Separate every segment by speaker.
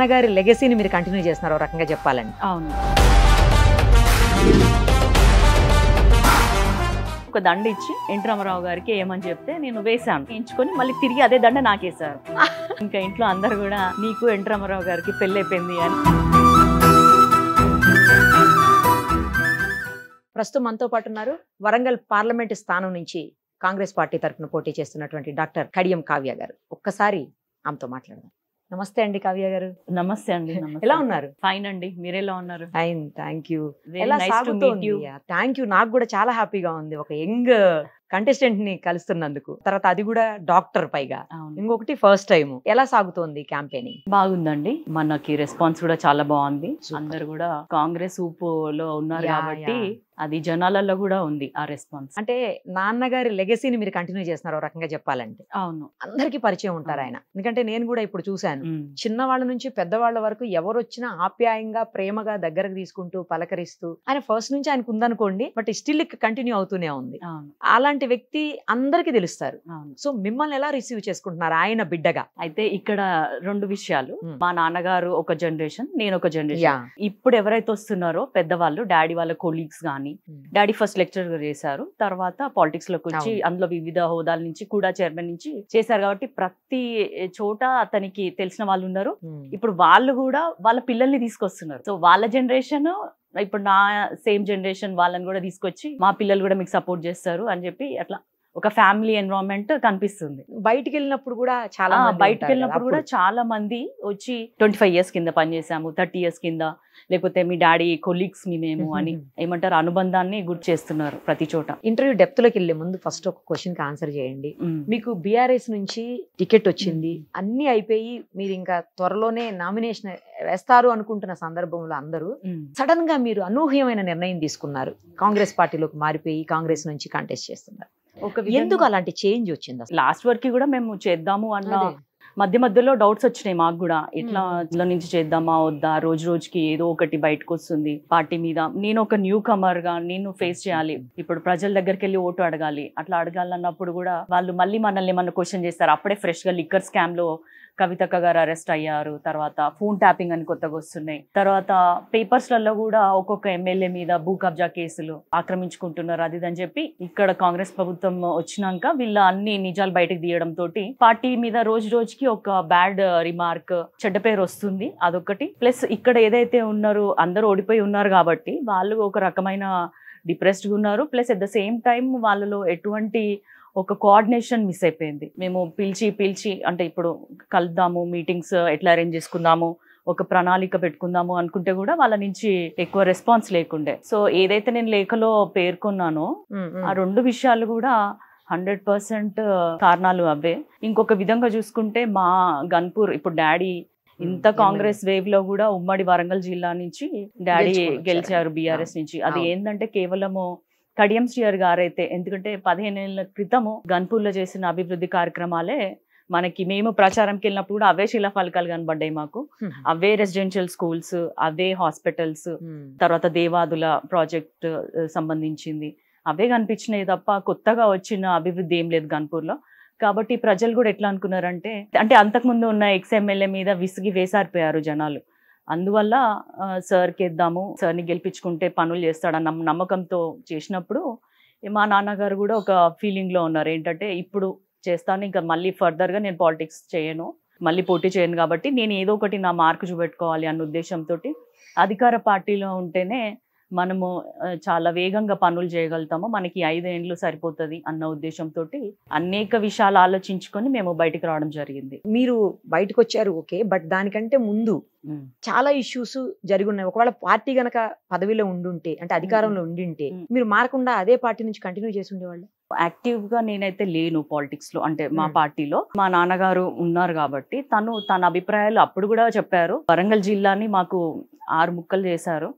Speaker 1: నాన్నగారి లెగసీని మీరు కంటిన్యూ చేస్తున్నారు, ఒక రకంగా చెప్పాలండి.
Speaker 2: అవును. ఒక దండ ఇచ్చి ఎన్టీ రామారావు గారికి ఏమని చెప్తే నేను వేశాను, ఎంచుకొని మళ్ళీ తిరిగి అదే దండ నాకేశారు. ఇంకా ఇంట్లో అందరు కూడా నీకు ఎన్టీ రామారావు గారికి పెళ్ళి అయిపోయింది అని.
Speaker 1: ప్రస్తుతం మనతో పాటు ఉన్నారు వరంగల్ పార్లమెంటు స్థానం నుంచి కాంగ్రెస్ పార్టీ తరఫున పోటీ చేస్తున్నటువంటి డాక్టర్ కడియం కావ్య గారు. ఒక్కసారి ఆమెతో మాట్లాడదాం. నమస్తే అండి కావ్య గారు.
Speaker 2: నమస్తే అండి.
Speaker 1: ఎలా ఉన్నారు?
Speaker 2: ఫైన్ అండి, మీరు ఎలా ఉన్నారు?
Speaker 1: Fine, thank you.
Speaker 2: Very
Speaker 1: ఎలా
Speaker 2: nice to
Speaker 1: సాగుతోంది?
Speaker 2: meet you.
Speaker 1: Thank you. నాకు కూడా చాలా హ్యాపీగా ఉంది ఒక యంగ్ కంటెస్టెంట్ ని కలుస్తున్నందుకు. తర్వాత అది కూడా డాక్టర్ పైగా.
Speaker 2: అవును.
Speaker 1: ఇంకొకటి ఫస్ట్ టైం. ఎలా సాగుతోంది క్యాంపెయినింగ్?
Speaker 2: బాగుందండి, మనకి రెస్పాన్స్ కూడా చాలా బాగుంది.
Speaker 1: Super.
Speaker 2: అందరు కూడా కాంగ్రెస్ ఊపులో ఉన్నారు
Speaker 1: Yeah,
Speaker 2: కాబట్టి
Speaker 1: yeah.
Speaker 2: అది జనాలలో కూడా ఉంది ఆ రెస్పాన్స్.
Speaker 1: అంటే నాన్నగారి లెగసీని మీరు కంటిన్యూ చేస్తున్నారు, ఒక రకంగా చెప్పాలంటే.
Speaker 2: అవును.
Speaker 1: అందరికీ పరిచయం ఉంటారు ఆయన. ఎందుకంటే నేను కూడా ఇప్పుడు చూశాను,
Speaker 2: ఉమ్.
Speaker 1: చిన్నవాళ్ళ నుంచి పెద్దవాళ్ళ వరకు ఎవరు వచ్చినా ఆప్యాయంగా ప్రేమగా దగ్గరకు తీసుకుంటూ పలకరిస్తూ ఆయన ఫస్ట్ నుంచి ఆయనకు ఉందనుకోండి, బట్ స్టిల్ కంటిన్యూ అవుతూనే ఉంది.
Speaker 2: అవును.
Speaker 1: అలాంటి వ్యక్తి అందరికీ తెలుస్తారు.
Speaker 2: అవును.
Speaker 1: సో మిమ్మల్ని ఎలా రిసీవ్ చేసుకుంటున్నారు ఆయన బిడ్డగా?
Speaker 2: అయితే ఇక్కడ రెండు విషయాలు.
Speaker 1: ఉమ్.
Speaker 2: మా నాన్నగారు ఒక జనరేషన్, నేను ఒక జనరేషన్.
Speaker 1: యా.
Speaker 2: ఇప్పుడు ఎవరైతే వస్తున్నారో పెద్దవాళ్ళు, డాడీ వాళ్ళ కొలీగ్స్ గానీ, డాడీ ఫస్ట్ లెక్చర్ చేశారు, తర్వాత పాలిటిక్స్ లోకి వచ్చి
Speaker 1: అవును.
Speaker 2: అందులో వివిధ హోదాల నుంచి కూడా చైర్మన్ నుంచి చేశారు కాబట్టి ప్రతి చోట అతనికి తెలిసిన వాళ్ళు ఉన్నారు. ఇప్పుడు వాళ్ళు కూడా వాళ్ళ పిల్లల్ని తీసుకొస్తున్నారు. సో వాళ్ళ జనరేషన్, ఇప్పుడు నా సేమ్ జనరేషన్ వాళ్ళని కూడా తీసుకొచ్చి మా పిల్లలు కూడా మీకు సపోర్ట్ చేస్తారు అని చెప్పి అట్లా ఒక ఫ్యామిలీ ఎన్విరాన్మెంట్ కనిపిస్తుంది.
Speaker 1: బయటికి వెళ్ళినప్పుడు కూడా చాలా
Speaker 2: బయటకు వెళ్ళినప్పుడు కూడా చాలా మంది వచ్చి 25 years కింద పనిచేసాము, 30 years కింద, లేకపోతే మీ డాడీ కొలీగ్స్ మేము అని ఏమంటారు అనుబంధాన్ని గుర్తు చేస్తున్నారు ప్రతి చోట.
Speaker 1: ఇంటర్వ్యూ డెప్త్ లోకి వెళ్లే ముందు ఫస్ట్ ఒక క్వశ్చన్ కి ఆన్సర్ చేయండి. మీకు బీఆర్ఎస్ నుంచి టికెట్ వచ్చింది, అన్ని అయిపోయి మీరు ఇంకా త్వరలోనే నామినేషన్ వేస్తారు అనుకుంటున్న సందర్భంలో అందరూ సడన్ గా మీరు అనూహ్యమైన నిర్ణయం తీసుకున్నారు, కాంగ్రెస్ పార్టీలోకి మారిపోయి కాంగ్రెస్ నుంచి కంటెస్ట్ చేస్తున్నారు. ఎందుకు అలాంటి చేంజ్ వచ్చింది?
Speaker 2: లాస్ట్ వరకు కూడా మేము చేద్దాము అన్న మధ్య మధ్యలో డౌట్స్ వచ్చినాయి మాకు కూడా, ఇట్లా ఇంట్లో నుంచి చేద్దామా వద్దా, రోజు రోజుకి ఏదో ఒకటి బయటకు వస్తుంది పార్టీ మీద. నేను ఒక న్యూ కమర్ గా నేను ఫేస్ చేయాలి, ఇప్పుడు ప్రజల దగ్గరికి వెళ్ళి ఓటు అడగాలి. అట్లా అడగాలన్నప్పుడు కూడా వాళ్ళు మళ్ళీ మనల్ని ఏమన్నా క్వశ్చన్ చేస్తారు. అప్పుడే ఫ్రెష్ గా లిక్కర్ స్కామ్ లో కవితక్క గారు అరెస్ట్ అయ్యారు, తర్వాత ఫోన్ ట్యాపింగ్ అని కొత్తగా వస్తున్నాయి, తర్వాత పేపర్స్లలో కూడా ఒక్కొక్క ఎమ్మెల్యే మీద భూ కబ్జా కేసులు ఆక్రమించుకుంటున్నారు అది అని చెప్పి ఇక్కడ కాంగ్రెస్ ప్రభుత్వం వచ్చినాక వీళ్ళ అన్ని నిజాలు బయటకు తీయడం తోటి పార్టీ మీద రోజు రోజుకి ఒక బ్యాడ్ రిమార్క్, చెడ్డ పేరు వస్తుంది. అదొకటి. ప్లస్ ఇక్కడ ఏదైతే ఉన్నారో అందరూ ఓడిపోయి ఉన్నారు కాబట్టి వాళ్ళు ఒక రకమైన డిప్రెస్డ్ గా ఉన్నారు. Plus at the same time వాళ్ళలో ఎటువంటి ఒక కోఆర్డినేషన్ మిస్ అయిపోయింది. మేము పిలిచి అంటే ఇప్పుడు కలుద్దాము, మీటింగ్స్ ఎట్లా అరేంజ్ చేసుకుందాము, ఒక ప్రణాళిక పెట్టుకుందాము అనుకుంటే కూడా వాళ్ళ నుంచి ఎక్కువ రెస్పాన్స్ లేకుండే. సో ఏదైతే నేను లేఖలో పేర్కొన్నానో ఆ రెండు విషయాలు కూడా 100% కారణాలు అవే. ఇంకొక విధంగా చూసుకుంటే మా గన్పూర్ ఇప్పుడు డాడీ ఇంత కాంగ్రెస్ వేవ్ లో కూడా ఉమ్మడి వరంగల్ జిల్లా నుంచి డాడీ గెలిచారు బీఆర్ఎస్ నుంచి. అది ఏంటంటే కేవలము కడియం శ్రీహరి గారైతే, ఎందుకంటే 15 ఏళ్ల క్రితము గన్పూర్లో చేసిన అభివృద్ధి కార్యక్రమాలే మనకి మేము ప్రచారంకి వెళ్ళినప్పుడు కూడా అవే శిలాఫలకాలు కనబడ్డాయి మాకు. అవే రెసిడెన్షియల్ స్కూల్స్, అవే హాస్పిటల్స్, తర్వాత దేవాదుల ప్రాజెక్ట్ సంబంధించింది అవే కనిపించినాయి తప్ప కొత్తగా వచ్చిన అభివృద్ధి ఏం లేదు గన్పూర్లో. కాబట్టి ప్రజలు కూడా ఎట్లా అనుకున్నారంటే, అంటే అంతకుముందు ఉన్న ఎక్స్ఎమ్మెల్యే మీద విసిగి వేసారిపోయారు జనాలు. అందువల్ల సార్కి ఇద్దాము, సార్ని గెలిపించుకుంటే పనులు చేస్తాడన్న నమ్మకంతో చేసినప్పుడు మా నాన్నగారు కూడా ఒక ఫీలింగ్లో ఉన్నారు, ఏంటంటే ఇప్పుడు చేస్తాను, ఇంకా మళ్ళీ ఫర్దర్గా నేను పాలిటిక్స్ చేయను, మళ్ళీ పోటీ చేయను, కాబట్టి నేను ఏదో ఒకటి నా మార్కు చూపెట్టుకోవాలి అన్న ఉద్దేశంతో అధికార పార్టీలో ఉంటేనే మనము చాలా వేగంగా పనులు చేయగలుగుతాము, మనకి 5 ఏళ్ళు సరిపోతుంది అన్న ఉద్దేశంతో అనేక విషయాలు ఆలోచించుకొని మేము బయటకు రావడం జరిగింది.
Speaker 1: మీరు బయటకు వచ్చారు ఓకే, బట్ దానికంటే ముందు చాలా ఇష్యూస్ జరిగి ఉన్నాయి. ఒకవేళ పార్టీ గనక పదవిలో ఉండుంటే, అంటే అధికారంలో ఉండింటే మీరు మారకుండా అదే పార్టీ నుంచి కంటిన్యూ చేసి ఉండేవాళ్ళు?
Speaker 2: యాక్టివ్ గా నేనైతే లేను పాలిటిక్స్ లో, అంటే మా పార్టీలో మా నాన్నగారు ఉన్నారు కాబట్టి తన అభిప్రాయాలు అప్పుడు కూడా చెప్పారు. వరంగల్ జిల్లాని మాకు 6 ముక్కలు చేశారు,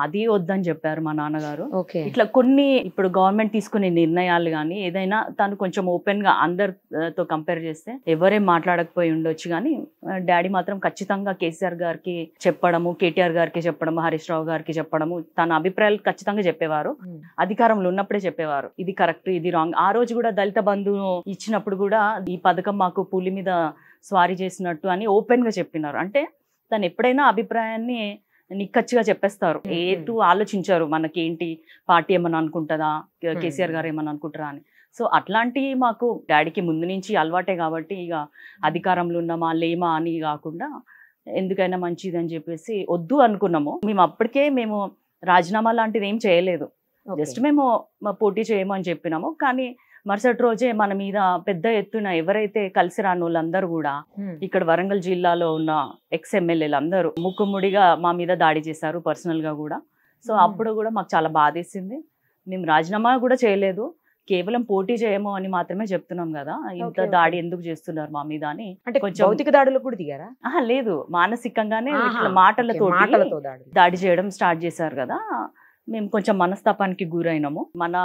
Speaker 2: అది వద్దని చెప్పారు మా నాన్నగారు. ఇట్లా కొన్ని ఇప్పుడు గవర్నమెంట్ తీసుకునే నిర్ణయాలు కానీ ఏదైనా తను కొంచెం ఓపెన్ గా అందరితో కంపేర్ చేస్తే ఎవరేం మాట్లాడకపోయి ఉండొచ్చు, కానీ డాడీ మాత్రం ఖచ్చితంగా కేసీఆర్ గారికి చెప్పడము, కేటీఆర్ గారికి చెప్పడము, హరీష్ రావు గారికి చెప్పడము, తన అభిప్రాయాలు ఖచ్చితంగా చెప్పేవారు. అధికారంలో ఉన్నప్పుడే చెప్పేవారు, ఇది కరెక్ట్ ఇది రాంగ్. ఆ రోజు కూడా దళిత బంధు ఇచ్చినప్పుడు కూడా ఈ పథకం మాకు పులి మీద స్వారీ చేసినట్టు అని ఓపెన్ గా చెప్పినారు. అంటే తను ఎప్పుడైనా అభిప్రాయాన్ని నిక్కచ్చిగా చెప్పేస్తారు. ఏటు ఆలోచించారు మనకేంటి పార్టీ ఏమన్నా అనుకుంటుందా, కేసీఆర్ గారు ఏమన్నా అనుకుంటారా అని. సో అట్లాంటి మాకు డాడీకి ముందు నుంచి అలవాటే కాబట్టి ఇక అధికారంలో ఉన్నామా లేమా అని కాకుండా ఎందుకైనా మంచిది అని చెప్పేసి వద్దు అనుకున్నాము. మేము అప్పటికే రాజీనామా లాంటిది ఏం చేయలేదు. జస్ట్ మేము పోటీ చేయము అని చెప్పినాము. కానీ మరుసటి రోజే మన మీద పెద్ద ఎత్తున ఎవరైతే కలిసి రాని వాళ్ళందరూ కూడా ఇక్కడ వరంగల్ జిల్లాలో ఉన్న ఎక్స్ ఎమ్మెల్యేలు అందరూ ముక్కుముడిగా మా మీద దాడి చేశారు, పర్సనల్ గా కూడా. సో అప్పుడు కూడా మాకు చాలా బాధేసింది. మేము రాజీనామా కూడా చేయలేదు, కేవలం పోటీ చేయము అని మాత్రమే చెప్తున్నాం కదా, ఇంత దాడి ఎందుకు చేస్తున్నారు మా మీద అని.
Speaker 1: కొంచెం భౌతిక దాడులు కూడా దిగారా?
Speaker 2: లేదు, మానసికంగానే మాటలతో దాడి చేయడం స్టార్ట్ చేశారు కదా. మేము కొంచెం మనస్తాపానికి గురైనాము. మన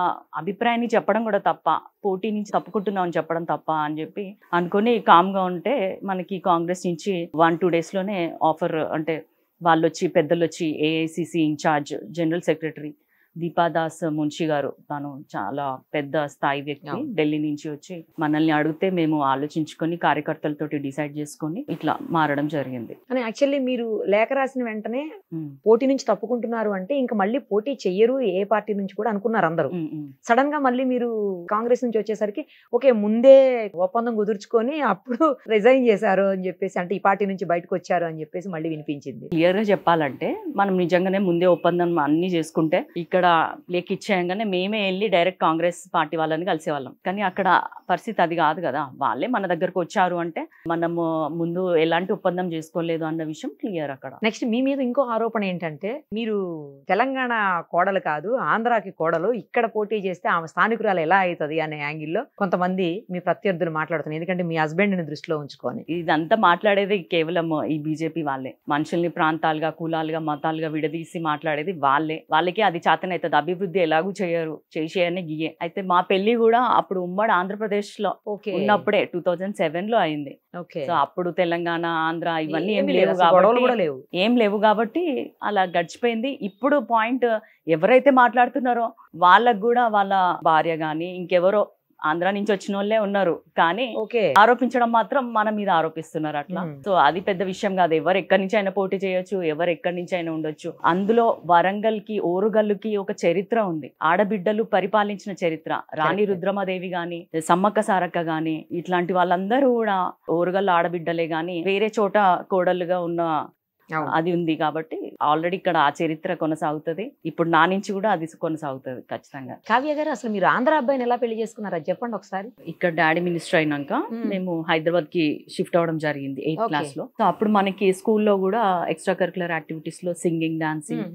Speaker 2: అభిప్రాయాన్ని చెప్పడం కూడా తప్ప, పోటీ నుంచి తప్పుకుంటున్నాం అని చెప్పడం తప్ప అని చెప్పి అనుకుని కామ్గా ఉంటే మనకి కాంగ్రెస్ నుంచి 1-2 days లోనే ఆఫర్, అంటే వాళ్ళు వచ్చి పెద్దలు వచ్చి AICC incharge general secretary Deepa Das Munshi గారు, తను చాలా పెద్ద స్థాయి వ్యక్తి, ఢిల్లీ నుంచి వచ్చి మనల్ని అడిగితే మేము ఆలోచించుకొని కార్యకర్తలతోటి డిసైడ్ చేసుకొని ఇట్లా మారడం జరిగింది.
Speaker 1: అని యాక్చువల్లీ మీరు లేఖ రాసిన వెంటనే పోటీ నుంచి తప్పుకుంటున్నారు అంటే ఇంకా మళ్ళీ పోటీ చెయ్యరు ఏ పార్టీ నుంచి కూడా అనుకున్నారు అందరూ. సడన్ గా మళ్ళీ మీరు కాంగ్రెస్ నుంచి వచ్చేసరికి ఓకే ముందే ఒప్పందం కుదుర్చుకొని అప్పుడు రిజైన్ చేశారు అని చెప్పేసి, అంటే ఈ పార్టీ నుంచి బయటకు వచ్చారు అని చెప్పేసి మళ్ళీ వినిపించింది.
Speaker 2: క్లియర్ గా చెప్పాలంటే మనం నిజంగానే ముందే ఒప్పందం అన్ని చేసుకుంటే ఇక్కడ లేఖ ఇచ్చేయంగానే మేమే వెళ్ళి డైరెక్ట్ కాంగ్రెస్ పార్టీ వాళ్ళని కలిసేవాళ్ళం. కానీ అక్కడ పరిస్థితి అది కాదు కదా. వాళ్ళే మన దగ్గరకు వచ్చారు అంటే మనము ముందు ఎలాంటి ఒప్పందం చేసుకోలేదు అన్న విషయం క్లియర్ అక్కడ.
Speaker 1: నెక్స్ట్ మీ మీద ఇంకో ఆరోపణ ఏంటంటే మీరు తెలంగాణ కోడలు కాదు ఆంధ్రాకి కోడలు, ఇక్కడ పోటీ చేస్తే ఆమె స్థానికురాలు ఎలా అవుతుంది అనే యాంగిల్లో కొంతమంది మీ ప్రత్యర్థులు మాట్లాడుతున్నారు. ఎందుకంటే మీ హస్బెండ్ ని దృష్టిలో ఉంచుకొని.
Speaker 2: ఇదంతా మాట్లాడేది కేవలం ఈ బీజేపీ వాళ్ళే. మనుషుల్ని ప్రాంతాలుగా, కులాలుగా, మతాలుగా విడదీసి మాట్లాడేది వాళ్ళకే అది చేతనైతుంది. అభివృద్ధి ఎలాగూ చేయరు, చేసేయని గియే. అయితే మా పెళ్లి కూడా అప్పుడు ఉమ్మడి ఆంధ్రప్రదేశ్ లో ఉన్నప్పుడే 2007 లో అయింది. సో అప్పుడు తెలంగాణ, ఆంధ్ర ఇవన్నీ ఏం లేవు కాబట్టి అలా గడిచిపోయింది. ఇప్పుడు పాయింట్ ఎవరైతే మాట్లాడుతున్నారో వాళ్ళకు కూడా వాళ్ళ భార్య గాని ఇంకెవరో ఆంధ్ర నుంచి వచ్చిన వాళ్ళే ఉన్నారు, కానీ ఆరోపించడం మాత్రం మన మీద ఆరోపిస్తున్నారు అట్లా. సో అది పెద్ద విషయం కాదు. ఎవరు ఎక్కడి నుంచి అయినా పోటీ చేయొచ్చు, ఎవరు ఎక్కడి నుంచి అయినా ఉండొచ్చు. అందులో వరంగల్ కి, ఓరుగల్లుకి ఒక చరిత్ర ఉంది, ఆడబిడ్డలు పరిపాలించిన చరిత్ర. రాణి రుద్రమదేవి గాని, సమ్మక్క సారక్క గాని ఇట్లాంటి వాళ్ళందరూ కూడా ఓరుగల్లు ఆడబిడ్డలే గాని వేరే చోట కోడలుగా ఉన్న అది ఉంది కాబట్టి ఆల్రెడీ ఇక్కడ ఆ చరిత్ర కొనసాగుతుంది. ఇప్పుడు నా నుంచి కూడా అది కొనసాగుతుంది ఖచ్చితంగా.
Speaker 1: కావ్య గారు, అసలు మీరు ఆంధ్ర అబ్బాయిని ఎలా పెళ్లి చేసుకున్నారు అది చెప్పండి ఒకసారి.
Speaker 2: ఇక్కడ డాడీ మినిస్టర్ అయినాక మేము హైదరాబాద్ కి షిఫ్ట్ అవడం జరిగింది 8th క్లాస్ లో. సో అప్పుడు మనకి స్కూల్లో కూడా ఎక్స్ట్రా కరికులర్ యాక్టివిటీస్ లో సింగింగ్, డాన్సింగ్,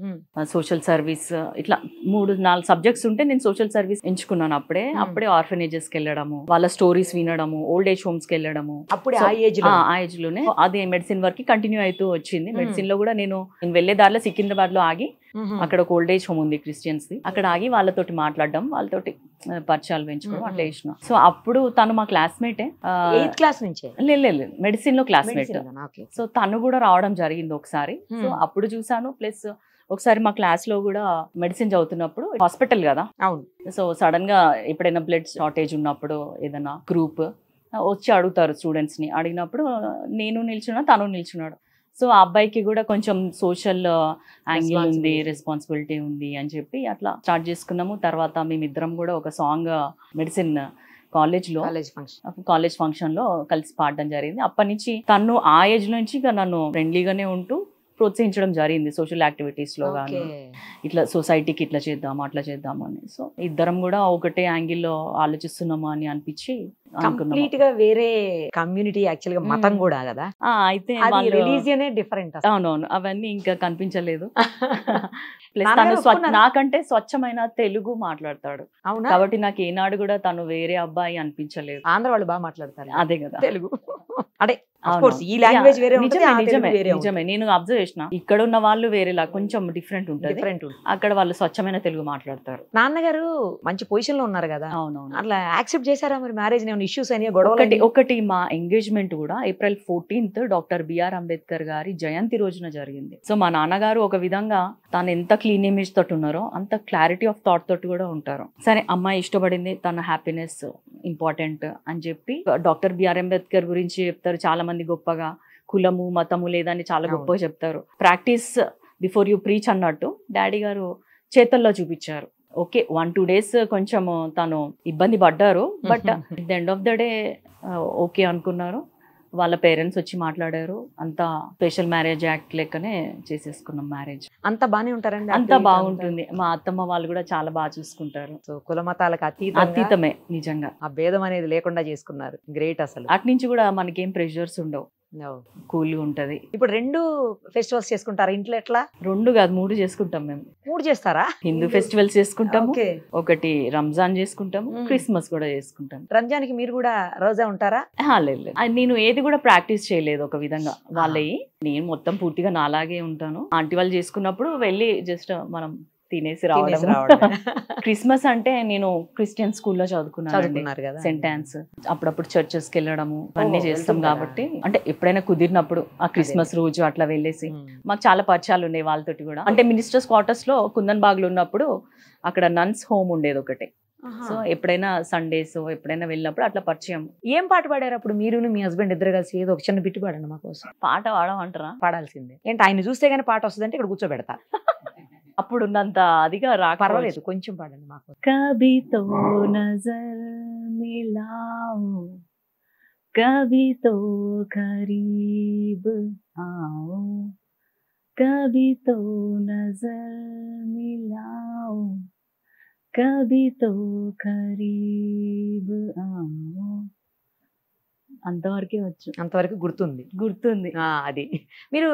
Speaker 2: సోషల్ సర్వీస్ ఇట్లా 3-4 సబ్జెక్ట్స్ ఉంటే నేను సోషల్ సర్వీస్ ఎంచుకున్నాను. అప్పుడే ఆర్ఫనేజెస్ కి వెళ్ళడము, వాళ్ళ స్టోరీస్ వినడము, ఓల్డ్ ఏజ్ హోమ్స్ కి వెళ్ళడము.
Speaker 1: అప్పుడే ఆ ఏజ్ లోనే అదే
Speaker 2: మెడిసిన్ వరకు కంటిన్యూ అవుతూ వచ్చింది. మెడిసిన్ లో కూడా నేను వెళ్లే దారిలో సికింద్రాబాద్ లో ఆగి, అక్కడ ఒక ఓల్డ్ ఏజ్ హోమ్ ఉంది క్రిస్టియన్స్ ది, అక్కడ ఆగి వాళ్ళతోటి మాట్లాడడం, వాళ్ళతోటి పరిచయాలు పెంచుకోవడం అట్లా చేసిన. సో అప్పుడు తను మా క్లాస్మేటే,
Speaker 1: 8th క్లాస్ నుంచే
Speaker 2: లేదు మెడిసిన్ లో క్లాస్మేట్. సో తను కూడా రావడం జరిగింది ఒకసారి. సో అప్పుడు చూసాను. ప్లస్ ఒకసారి మా క్లాస్ లో కూడా మెడిసిన్ చదువుతున్నప్పుడు, హాస్పిటల్ కదా,
Speaker 1: అవును.
Speaker 2: సో సడన్ గా ఎప్పుడైనా బ్లడ్ షార్టేజ్ ఉన్నప్పుడు ఏదైనా గ్రూప్ వచ్చి అడుగుతారు స్టూడెంట్స్ ని. అడిగినప్పుడు నేను నిల్చున్నా, తను నిల్చున్నాడు. సో ఆ అబ్బాయికి కూడా కొంచెం సోషల్ యాంగిల్ ఉంది, రెస్పాన్సిబిలిటీ ఉంది అని చెప్పి అట్లా స్టార్ట్ చేసుకున్నాము. తర్వాత మేమిద్దరం కూడా ఒక సాంగ్ మెడిసిన్ కాలేజ్ ఫంక్షన్ లో కలిసి పాడడం జరిగింది. అప్పటి నుంచి తను ఆ ఏజ్ నుంచి నన్ను ఫ్రెండ్లీగానే ఉంటూ ప్రోత్సహించడం జరిగింది సోషల్ యాక్టివిటీస్ లో కానీ, ఇట్లా సొసైటీకి ఇట్లా చేద్దాము అట్లా చేద్దాము అని. సో ఇద్దరం కూడా ఒకటే యాంగిల్లో ఆలోచిస్తున్నాము అని అనిపించి
Speaker 1: కంప్లీట్ గా వేరే కమ్యూనిటీ, యాక్చువల్ గా మతం కూడా కదా,
Speaker 2: అయితే
Speaker 1: రిలీజియన్ డిఫరెంట్.
Speaker 2: అవునవును, అవన్నీ ఇంకా కనిపించలేదు. ప్లస్ తను నాకంటే స్వచ్ఛమైన తెలుగు మాట్లాడతాడు కాబట్టి నాకు ఏనాడు కూడా తను వేరే అబ్బాయి అనిపించలేదు.
Speaker 1: ఆంధ్ర వాళ్ళు బాగా మాట్లాడతారు అదే కదా తెలుగు. అంటే
Speaker 2: ఈ లాంగ్వేజ్ వేరే నిజమే. నేను అబ్జర్వ్ చేసిన ఇక్కడ ఉన్న వాళ్ళు వేరేలా కొంచెం డిఫరెంట్ ఉంటుంది, అక్కడ వాళ్ళు స్వచ్ఛమైన తెలుగు మాట్లాడతారు.
Speaker 1: నాన్నగారు మంచి పొజిషన్ లో ఉన్నారు కదా, అవునవును, అట్లా యాక్సెప్ట్ చేశారా మరి మ్యారేజ్? ఇష్యూస్ అయినా
Speaker 2: ఒకటి మా ఎంగేజ్మెంట్ కూడా April 14th doctor BR Ambedkar గారి జయంతి రోజున జరిగింది. సో మా నాన్నగారు ఒక విధంగా తాను ఎంత క్లీన్ ఇమేజ్ తోటి ఉన్నారో అంత క్లారిటీ ఆఫ్ థాట్ తోటి కూడా ఉంటారు. సరే అమ్మాయి ఇష్టపడింది, తన హ్యాపీనెస్ ఇంపార్టెంట్ అని చెప్పి డాక్టర్ బిఆర్ అంబేద్కర్ గురించి చెప్తారు చాలా మంది గొప్పగా. కులము మతము లేదని చాలా గొప్పగా చెప్తారు. ప్రాక్టీస్ బిఫోర్ యూ ప్రీచ్ అన్నట్టు డాడీ గారు చేతల్లో చూపించారు. ఓకే 1-2 days కొంచెం తను ఇబ్బంది పడ్డారు, but at the end of the day okay అనుకున్నారు. వాళ్ళ పేరెంట్స్ వచ్చి మాట్లాడారు, అంతా స్పెషల్ మ్యారేజ్ యాక్ట్ లెక్కనే చేసేసుకున్నాం మ్యారేజ్.
Speaker 1: అంత బానే ఉంటారండి?
Speaker 2: అంతా బాగుంటుంది. మా అత్తమ్మ వాళ్ళు కూడా చాలా బాగా చూసుకుంటారు.
Speaker 1: సో కుల మతాలకు
Speaker 2: అతీతమే నిజంగా.
Speaker 1: ఆ భేదం అనేది లేకుండా చేసుకున్నారు. గ్రేట్ అసలు.
Speaker 2: అటు నుంచి కూడా మనకేం ప్రెషర్స్ ఉండవు, కూల్గా ఉంటది.
Speaker 1: ఇప్పుడు 2 ఫెస్టివల్స్ చేసుకుంటారా ఇంట్లో? ఎట్లా?
Speaker 2: 2 కాదు 3 చేసుకుంటాం మేము.
Speaker 1: 3 చేస్తారా?
Speaker 2: హిందూ ఫెస్టివల్స్ చేసుకుంటాము, ఒకటి రంజాన్ చేసుకుంటాము, క్రిస్మస్ కూడా చేసుకుంటాం.
Speaker 1: రంజాన్ కి మీరు కూడా రోజా ఉంటారా?
Speaker 2: లేదు, నేను ఏది కూడా ప్రాక్టీస్ చేయలేదు ఒక విధంగా వాళ్ళవి. నేను మొత్తం పూర్తిగా నాలాగే ఉంటాను. ఆంటీ వాళ్ళు చేసుకున్నప్పుడు వెళ్ళి జస్ట్ మనం తినేసి రావడం. క్రిస్మస్ అంటే నేను క్రిస్టియన్ స్కూల్లో చదువుకున్నాను, సెంట్ ఆన్స్. అప్పుడప్పుడు చర్చెస్ కి వెళ్ళడము అన్ని చేస్తాం కాబట్టి, అంటే ఎప్పుడైనా కుదిరినప్పుడు ఆ క్రిస్మస్ రోజు అట్లా వెళ్ళేసి, మాకు చాలా పరిచయాలు ఉన్నాయి వాళ్ళతోటి కూడా. అంటే మినిస్టర్స్ క్వార్టర్స్ లో కుందన్ బాగ్ లో ఉన్నప్పుడు అక్కడ నన్స్ హోమ్ ఉండేది ఒకటి. సో ఎప్పుడైనా సండేస్ ఎప్పుడైనా వెళ్ళినప్పుడు అట్లా పరిచయం.
Speaker 1: ఏం పాట పాడారు అప్పుడు మీరు మీ హస్బెండ్ ఇద్దరు కలిసి? ఏదో ఒక చిన్న బిట్టు పాడండి మా కోసం.
Speaker 2: పాట పాడమంటారా?
Speaker 1: పాడాల్సిందే. ఏంటి ఆయన చూస్తే గానీ పాట వస్తుందంటే ఇక్కడ కూర్చోబెడతా.
Speaker 2: అప్పుడు ఉన్నంత అదిగా రాక
Speaker 1: పర్వాలేదు, కొంచెం పాడండి మాకు.
Speaker 2: కభీ తో నజర్ మిలాओ, కభీ తో కరీబ్ आओ, కభీ తో నజర్ మిలాओ, కభీ తో కరీబ్ आओ. అంతవరకే వచ్చు.
Speaker 1: అంతవరకు గుర్తుంది. అది మీరు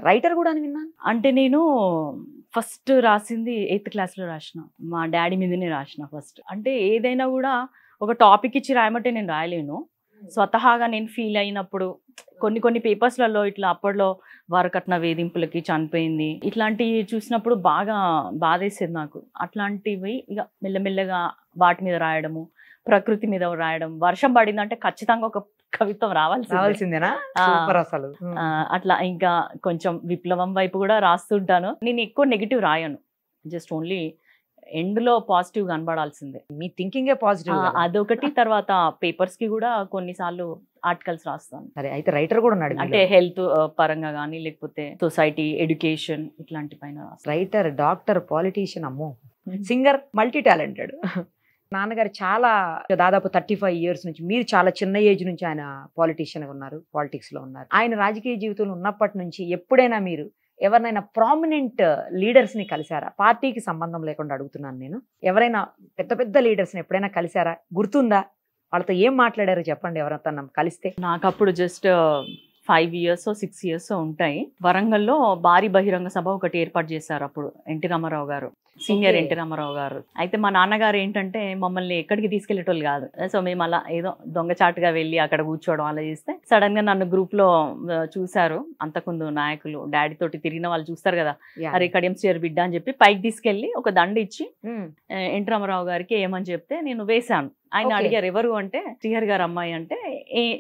Speaker 1: రైటర్ కూడా అని విన్నాను.
Speaker 2: అంటే నేను ఫస్ట్ రాసింది 8th class లో రాసిన. మా డాడీ మీదనే రాసిన ఫస్ట్. అంటే ఏదైనా కూడా ఒక టాపిక్ ఇచ్చి రాయమంటే నేను రాయలేను. స్వతహాగా నేను ఫీల్ అయినప్పుడు కొన్ని పేపర్స్లలో ఇట్లా అప్పట్లో వరకట్న వేధింపులకి చనిపోయింది ఇట్లాంటివి చూసినప్పుడు బాగా బాధేసేది నాకు. అట్లాంటివి ఇక మెల్లమెల్లగా వాటి మీద రాయడము, ప్రకృతి మీద రాయడం. వర్షం పడిందంటే ఖచ్చితంగా ఒక కవిత్వం రావాల్సిందేనా?
Speaker 1: అసలు
Speaker 2: అట్లా ఇంకా కొంచెం విప్లవం వైపు కూడా రాస్తుంటాను. నేను ఎక్కువ నెగిటివ్ రాయను, జస్ట్ ఓన్లీ ఎండ్ లో పాజిటివ్ కనబడాల్సిందే.
Speaker 1: మీ థింకింగ్ పాజిటివ్
Speaker 2: అదొకటి. తర్వాత పేపర్స్ కి కూడా కొన్నిసార్లు ఆర్టికల్స్ రాస్తాను.
Speaker 1: సరే, అయితే రైటర్ కూడా ఉన్నాడు
Speaker 2: అంటే హెల్త్ పరంగా కానీ లేకపోతే సొసైటీ ఎడ్యుకేషన్ ఇట్లాంటి పైన.
Speaker 1: రైటర్, డాక్టర్, పాలిటీషియన్, అమ్మో, సింగర్, మల్టీ టాలెంటెడ్. నాన్నగారు చాలా దాదాపు 35 years నుంచి, మీరు చాలా చిన్న ఏజ్ నుంచి ఆయన పాలిటీషియన్ ఉన్నారు, పాలిటిక్స్ లో ఉన్నారు. ఆయన రాజకీయ జీవితంలో ఉన్నప్పటి నుంచి ఎప్పుడైనా మీరు ఎవరినైనా ప్రామినెంట్ లీడర్స్ ని కలిసారా? పార్టీకి సంబంధం లేకుండా అడుగుతున్నాను నేను. ఎవరైనా పెద్ద పెద్ద లీడర్స్ ని ఎప్పుడైనా కలిసారా? గుర్తుందా? వాళ్ళతో ఏం మాట్లాడారో చెప్పండి. ఎవరైనా కలిస్తే.
Speaker 2: నాకు అప్పుడు జస్ట్ 5 years 6 years ఉంటాయి. వరంగల్లో భారీ బహిరంగ సభ ఒకటి ఏర్పాటు చేశారు అప్పుడు ఎన్టీ రామారావు గారు, సీనియర్ ఎన్టీ రామారావు గారు. అయితే మా నాన్నగారు ఏంటంటే మమ్మల్ని ఎక్కడికి తీసుకెళ్లేటోళ్ళు కాదు. సో మేము అలా ఏదో దొంగచాటుగా వెళ్ళి అక్కడ కూర్చోవడం అలా చేస్తే సడన్ గా నన్ను గ్రూప్ లో చూసారు. అంతకుముందు నాయకులు డాడీ తోటి తిరిగిన వాళ్ళు చూస్తారు కదా, అరే కడియం స్టేర్ బిడ్డ అని చెప్పి పైకి తీసుకెళ్లి ఒక దండ ఇచ్చి ఎన్టీ రామారావు గారికి ఏమని చెప్తే నేను వేశాను. ఆయన అడిగారు ఎవరు అంటే శ్రీహరి గారు అమ్మాయి అంటే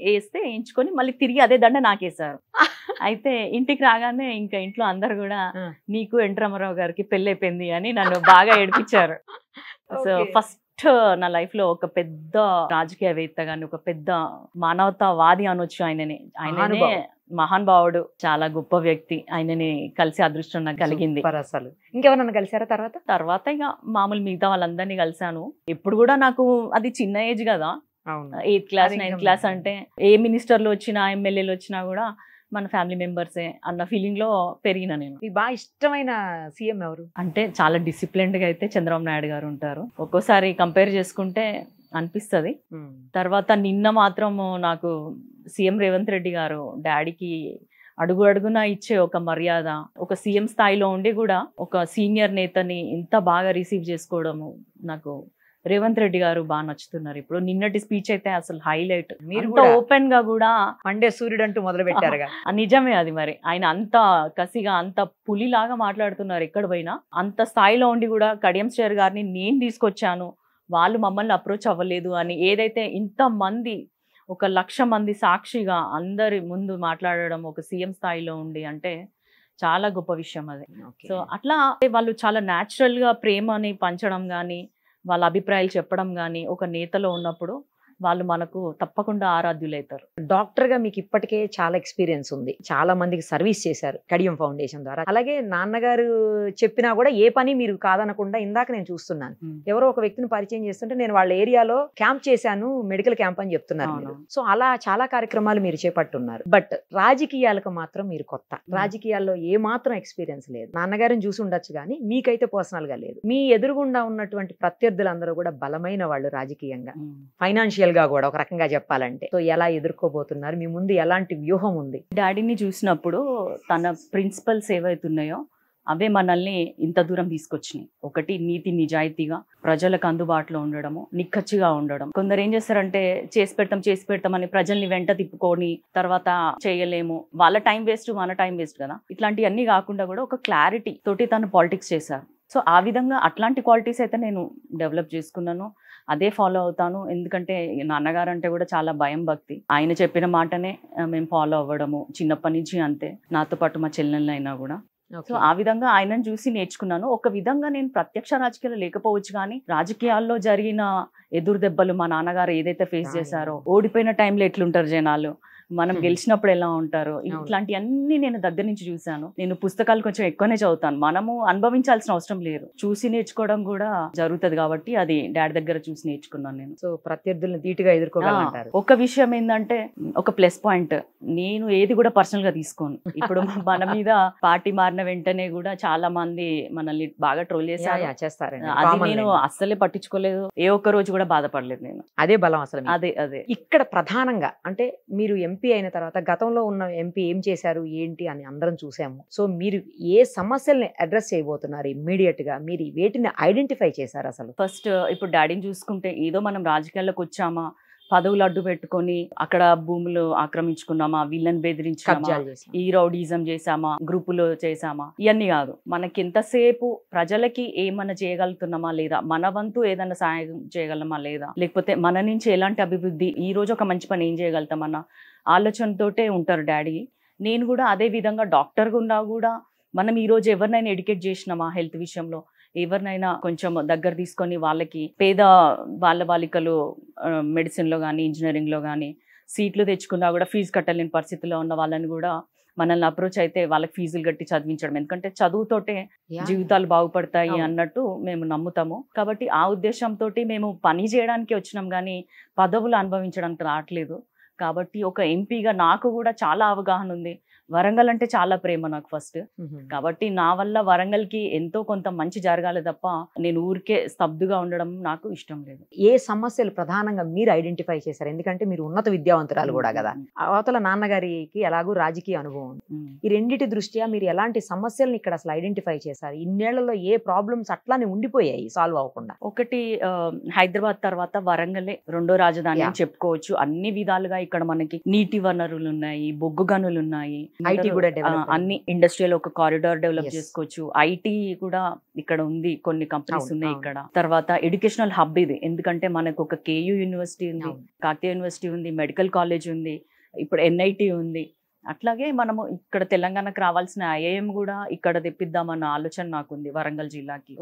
Speaker 2: వేస్తే వేయించుకొని మళ్ళీ తిరిగి అదే దండ నాకేశారు. అయితే ఇంటికి రాగానే ఇంకా ఇంట్లో అందరు కూడా నీకు ఎన్టీ రామారావు గారికి పెళ్లి అయిపోయింది అని నన్ను బాగా ఏడిపించారు. సో ఫస్ట్ నా లైఫ్ లో ఒక పెద్ద రాజకీయవేత్త గాని, ఒక పెద్ద మానవతావాది అనొచ్చు ఆయనని. ఆయననే మహానుభావుడు, చాలా గొప్ప వ్యక్తి. ఆయనని కలిసి అదృష్టం నాకు కలిగింది.
Speaker 1: అసలు ఇంకెవరన్నా కలిసారా
Speaker 2: తర్వాత ఇక మామూలు మిగతా వాళ్ళందరినీ కలిసాను. ఎప్పుడు కూడా నాకు అది చిన్న ఏజ్ కదా, 8th class 9th class అంటే ఏ మినిస్టర్లు వచ్చినా ఎమ్మెల్యేలు వచ్చినా కూడా మన ఫ్యామిలీ మెంబర్సే అన్న ఫీలింగ్ లో పెరిగిన నేను.
Speaker 1: మీకు బాగా ఇష్టమైన సీఎం ఎవరు?
Speaker 2: అంటే చాలా డిసిప్లిన్డ్ గా అయితే చంద్రబాబు నాయుడు గారు ఉంటారు. ఒక్కోసారి కంపేర్ చేసుకుంటే అనిపిస్తుంది. తర్వాత నిన్న మాత్రం నాకు సీఎం రేవంత్ రెడ్డి గారు డాడీకి అడుగు అడుగున ఇచ్చే ఒక మర్యాద, ఒక సీఎం స్థాయిలో ఉండి కూడా ఒక సీనియర్ నేతని ఇంత బాగా రిసీవ్ చేసుకోవడము, నాకు రేవంత్ రెడ్డి గారు బాగా నచ్చుతున్నారు. ఇప్పుడు నిన్నటి స్పీచ్ అయితే అసలు హైలైట్. మీరు ఓపెన్ గా కూడా
Speaker 1: మండే సూర్యుడు అంటూ మొదలు పెట్టారు.
Speaker 2: నిజమే అది. మరి ఆయన అంత కసిగా అంత పులిలాగా మాట్లాడుతున్నారు ఎక్కడ పోయినా. అంత స్థాయిలో ఉండి కూడా కడియం శ్రేయర్ గారిని నేను తీసుకొచ్చాను, వాళ్ళు మమ్మల్ని అప్రోచ్ అవ్వలేదు అని ఏదైతే ఇంత మంది 1,00,000 మంది సాక్షిగా అందరి ముందు మాట్లాడడం ఒక సీఎం స్థాయిలో ఉండి అంటే చాలా గొప్ప విషయం అది. సో అట్లా వాళ్ళు చాలా న్యాచురల్ గా ప్రేమని పంచడం కానీ, వాళ్ళ అభిప్రాయాలు చెప్పడం కానీ ఒక నేతలో ఉన్నప్పుడు వాళ్ళు మనకు తప్పకుండా ఆరాధ్యులైతారు.
Speaker 1: డాక్టర్ గా మీకు ఇప్పటికే చాలా ఎక్స్పీరియన్స్ ఉంది, చాలా మందికి సర్వీస్ చేశారు కడియం ఫౌండేషన్ ద్వారా. అలాగే నాన్నగారు చెప్పినా కూడా ఏ పని మీరు కాదనకుండా, ఇందాక నేను చూస్తున్నాను ఎవరో ఒక వ్యక్తిని పరిచయం చేస్తుంటే నేను వాళ్ళ ఏరియాలో క్యాంప్ చేశాను, మెడికల్ క్యాంప్ అని చెప్తున్నారు మీరు. సో అలా చాలా కార్యక్రమాలు మీరు చేపట్టున్నారు. బట్ రాజకీయాలకు మాత్రం మీరు కొత్త, రాజకీయాల్లో ఏ మాత్రం ఎక్స్పీరియన్స్ లేదు. నాన్నగారిని చూసి ఉండొచ్చు కానీ మీకైతే పర్సనల్ గా లేదు. మీ ఎదురుగుండా ఉన్నటువంటి ప్రత్యర్థులందరూ కూడా బలమైన వాళ్ళు రాజకీయంగా, ఫైనాన్షియల్ గా కూడా ఒక రకంగా చెప్పాలంటే. సో ఎలా ఎదుర్కోబోతున్నారు, మీ ముందు ఎలాంటి వ్యూహం ఉంది?
Speaker 2: డాడీని చూసినప్పుడు తన ప్రిన్సిపల్స్ ఏవైతున్నాయో అవే మనల్ని ఇంత దూరం తీసుకొచ్చినాయి. ఒకటి నీతి నిజాయితీగా ప్రజలకు అందుబాటులో ఉండడము, నిక్కచ్చిగా ఉండడం. కొందరు ఏం చేస్తారంటే చేసి పెడతాం అని ప్రజల్ని వెంట తిప్పుకొని తర్వాత చేయలేము, వాళ్ళ టైం వేస్ట్ మన టైం వేస్ట్ కదా. ఇట్లాంటివన్నీ కాకుండా కూడా ఒక క్లారిటీ తోటి తను పాలిటిక్స్ చేశారు. సో ఆ విధంగా అట్లాంటి క్వాలిటీస్ అయితే నేను డెవలప్ చేసుకున్నాను, అదే ఫాలో అవుతాను. ఎందుకంటే నాన్నగారు అంటే కూడా చాలా భయం, భక్తి. ఆయన చెప్పిన మాటనే మేము ఫాలో అవ్వడము చిన్నప్పటి నుంచి అంతే, నాతో పాటు మా చెల్లెళ్ళైనా కూడా. సో ఆ విధంగా ఆయనను చూసి నేర్చుకున్నాను. ఒక విధంగా నేను ప్రత్యక్ష రాజకీయాలు లేకపోవచ్చు కానీ రాజకీయాల్లో జరిగిన ఎదురు దెబ్బలు మా నాన్నగారు ఏదైతే ఫేస్ చేశారో, ఓడిపోయిన టైంలో ఎట్లుంటారు జనాలు, మనం గెలిచినప్పుడు ఎలా ఉంటారు, ఇట్లాంటివన్నీ నేను దగ్గర నుంచి చూశాను. నేను పుస్తకాలు కొంచెం ఎక్కువనే చదువుతాను, మనము అనుభవించాల్సిన అవసరం లేదు, చూసి నేర్చుకోవడం కూడా జరుగుతుంది కాబట్టి అది డాడీ దగ్గర చూసి నేర్చుకున్నాను నేను.
Speaker 1: సో ప్రత్యర్థులను ధీటుగా ఎదుర్కోగలంటారు.
Speaker 2: ఒక విషయం ఏంటంటే, ఒక ప్లస్ పాయింట్, నేను ఏది కూడా పర్సనల్ గా తీసుకోను. ఇప్పుడు మన మీద పార్టీ మారిన వెంటనే కూడా చాలా మంది మనల్ని బాగా ట్రోల్ చేశారు, అది నేను అస్సలే పట్టించుకోలేదు, ఏ ఒక్క రోజు కూడా బాధపడలేదు నేను.
Speaker 1: అదే బలం అసలు.
Speaker 2: అదే ఇక్కడ
Speaker 1: ప్రధానంగా అంటే మీరు ఎంపీ అయిన తర్వాత గతంలో ఉన్న ఎంపీ ఏం చేశారు ఏంటి అని అందరం చూసాము. సో మీరు ఏ సమస్యల్ని అడ్రస్ చేయబోతున్నారు ఇమ్మీడియట్ గా, మీరు వేటిని ఐడెంటిఫై చేశారు అసలు?
Speaker 2: ఫస్ట్ ఇప్పుడు డాడీని చూసుకుంటే, ఏదో మనం రాజకీయాల్లోకి వచ్చామా, పదవులు అడ్డు పెట్టుకొని అక్కడ భూములు ఆక్రమించుకున్నామా, వీళ్ళని బెదిరించామా, ఈ రౌడీజం చేసామా, గ్రూపులు చేసామా, ఇవన్నీ కాదు. మనకి ఎంతసేపు ప్రజలకి ఏమన్నా చేయగలుగుతున్నామా లేదా, మన వంతు ఏదన్నా సాయం చేయగలమా లేదా, లేకపోతే మన నుంచి ఎలాంటి అభివృద్ధి, ఈ రోజు ఒక మంచి పని ఏం చేయగలుగుతామన్న ఆలోచనతోటే ఉంటారు డాడీ. నేను కూడా అదే విధంగా డాక్టర్గా ఉన్నా కూడా మనం ఈ రోజు ఎవరినైనా ఎడ్యుకేట్ చేసినామా హెల్త్ విషయంలో, ఎవరినైనా కొంచెం దగ్గర తీసుకొని వాళ్ళకి పేద బాలికలు మెడిసిన్లో కానీ ఇంజనీరింగ్లో కానీ సీట్లు తెచ్చుకున్నా కూడా ఫీజు కట్టలేని పరిస్థితిలో ఉన్న వాళ్ళని కూడా మనల్ని అప్రోచ్ అయితే వాళ్ళకి ఫీజులు కట్టి చదివించడం. ఎందుకంటే చదువుతోటే జీవితాలు బాగుపడతాయి అన్నట్టు మేము నమ్ముతాము. కాబట్టి ఆ ఉద్దేశంతో మేము పని చేయడానికి వచ్చినాం కానీ పదవులు అనుభవించడానికి రావట్లేదు. కాబట్టి ఒక ఎంపీగా నాకు కూడా చాలా అవగాహన ఉంది. వరంగల్ అంటే చాలా ప్రేమ నాకు ఫస్ట్. కాబట్టి నా వల్ల వరంగల్కి ఎంతో కొంత మంచి జరగాలి తప్ప నేను ఊరికే స్తబ్దుగా ఉండడం నాకు ఇష్టం లేదు.
Speaker 1: ఏ సమస్యలు ప్రధానంగా మీరు ఐడెంటిఫై చేశారు? ఎందుకంటే మీరు ఉన్నత విద్యావంతురాలు కూడా కదా, అవతల నాన్నగారికి ఎలాగూ రాజకీయ అనుభవం. ఈ రెండిటి దృష్ట్యా మీరు ఎలాంటి సమస్యలను ఇక్కడ అసలు ఐడెంటిఫై చేశారు? ఇన్నేళ్లలో ఏ ప్రాబ్లమ్స్ అట్లానే ఉండిపోయాయి సాల్వ్ అవ్వకుండా?
Speaker 2: ఒకటి, హైదరాబాద్ తర్వాత వరంగలే రెండో రాజధాని అని చెప్పుకోవచ్చు. అన్ని విధాలుగా ఇక్కడ మనకి నీటి వనరులు ఉన్నాయి, బొగ్గు గనులు ఉన్నాయి,
Speaker 1: ఐటీ కూడా
Speaker 2: అన్ని ఇండస్ట్రియల్ ఒక కారిడార్ డెవలప్ చేసుకోవచ్చు. ఐటీ కూడా ఇక్కడ ఉంది, కొన్ని కంపెనీస్ ఉన్నాయి ఇక్కడ. తర్వాత ఎడ్యుకేషనల్ హబ్ ఇది, ఎందుకంటే మనకు ఒక కేయూ యూనివర్సిటీ ఉంది, కాకతీయ యూనివర్సిటీ ఉంది, మెడికల్ కాలేజ్ ఉంది, ఇప్పుడు ఎన్ఐటి ఉంది. అట్లాగే మనము ఇక్కడ తెలంగాణకు రావాల్సిన ఐఐఎం కూడా ఇక్కడ తెప్పిద్దామన్న ఆలోచన నాకుంది వరంగల్ జిల్లాకి.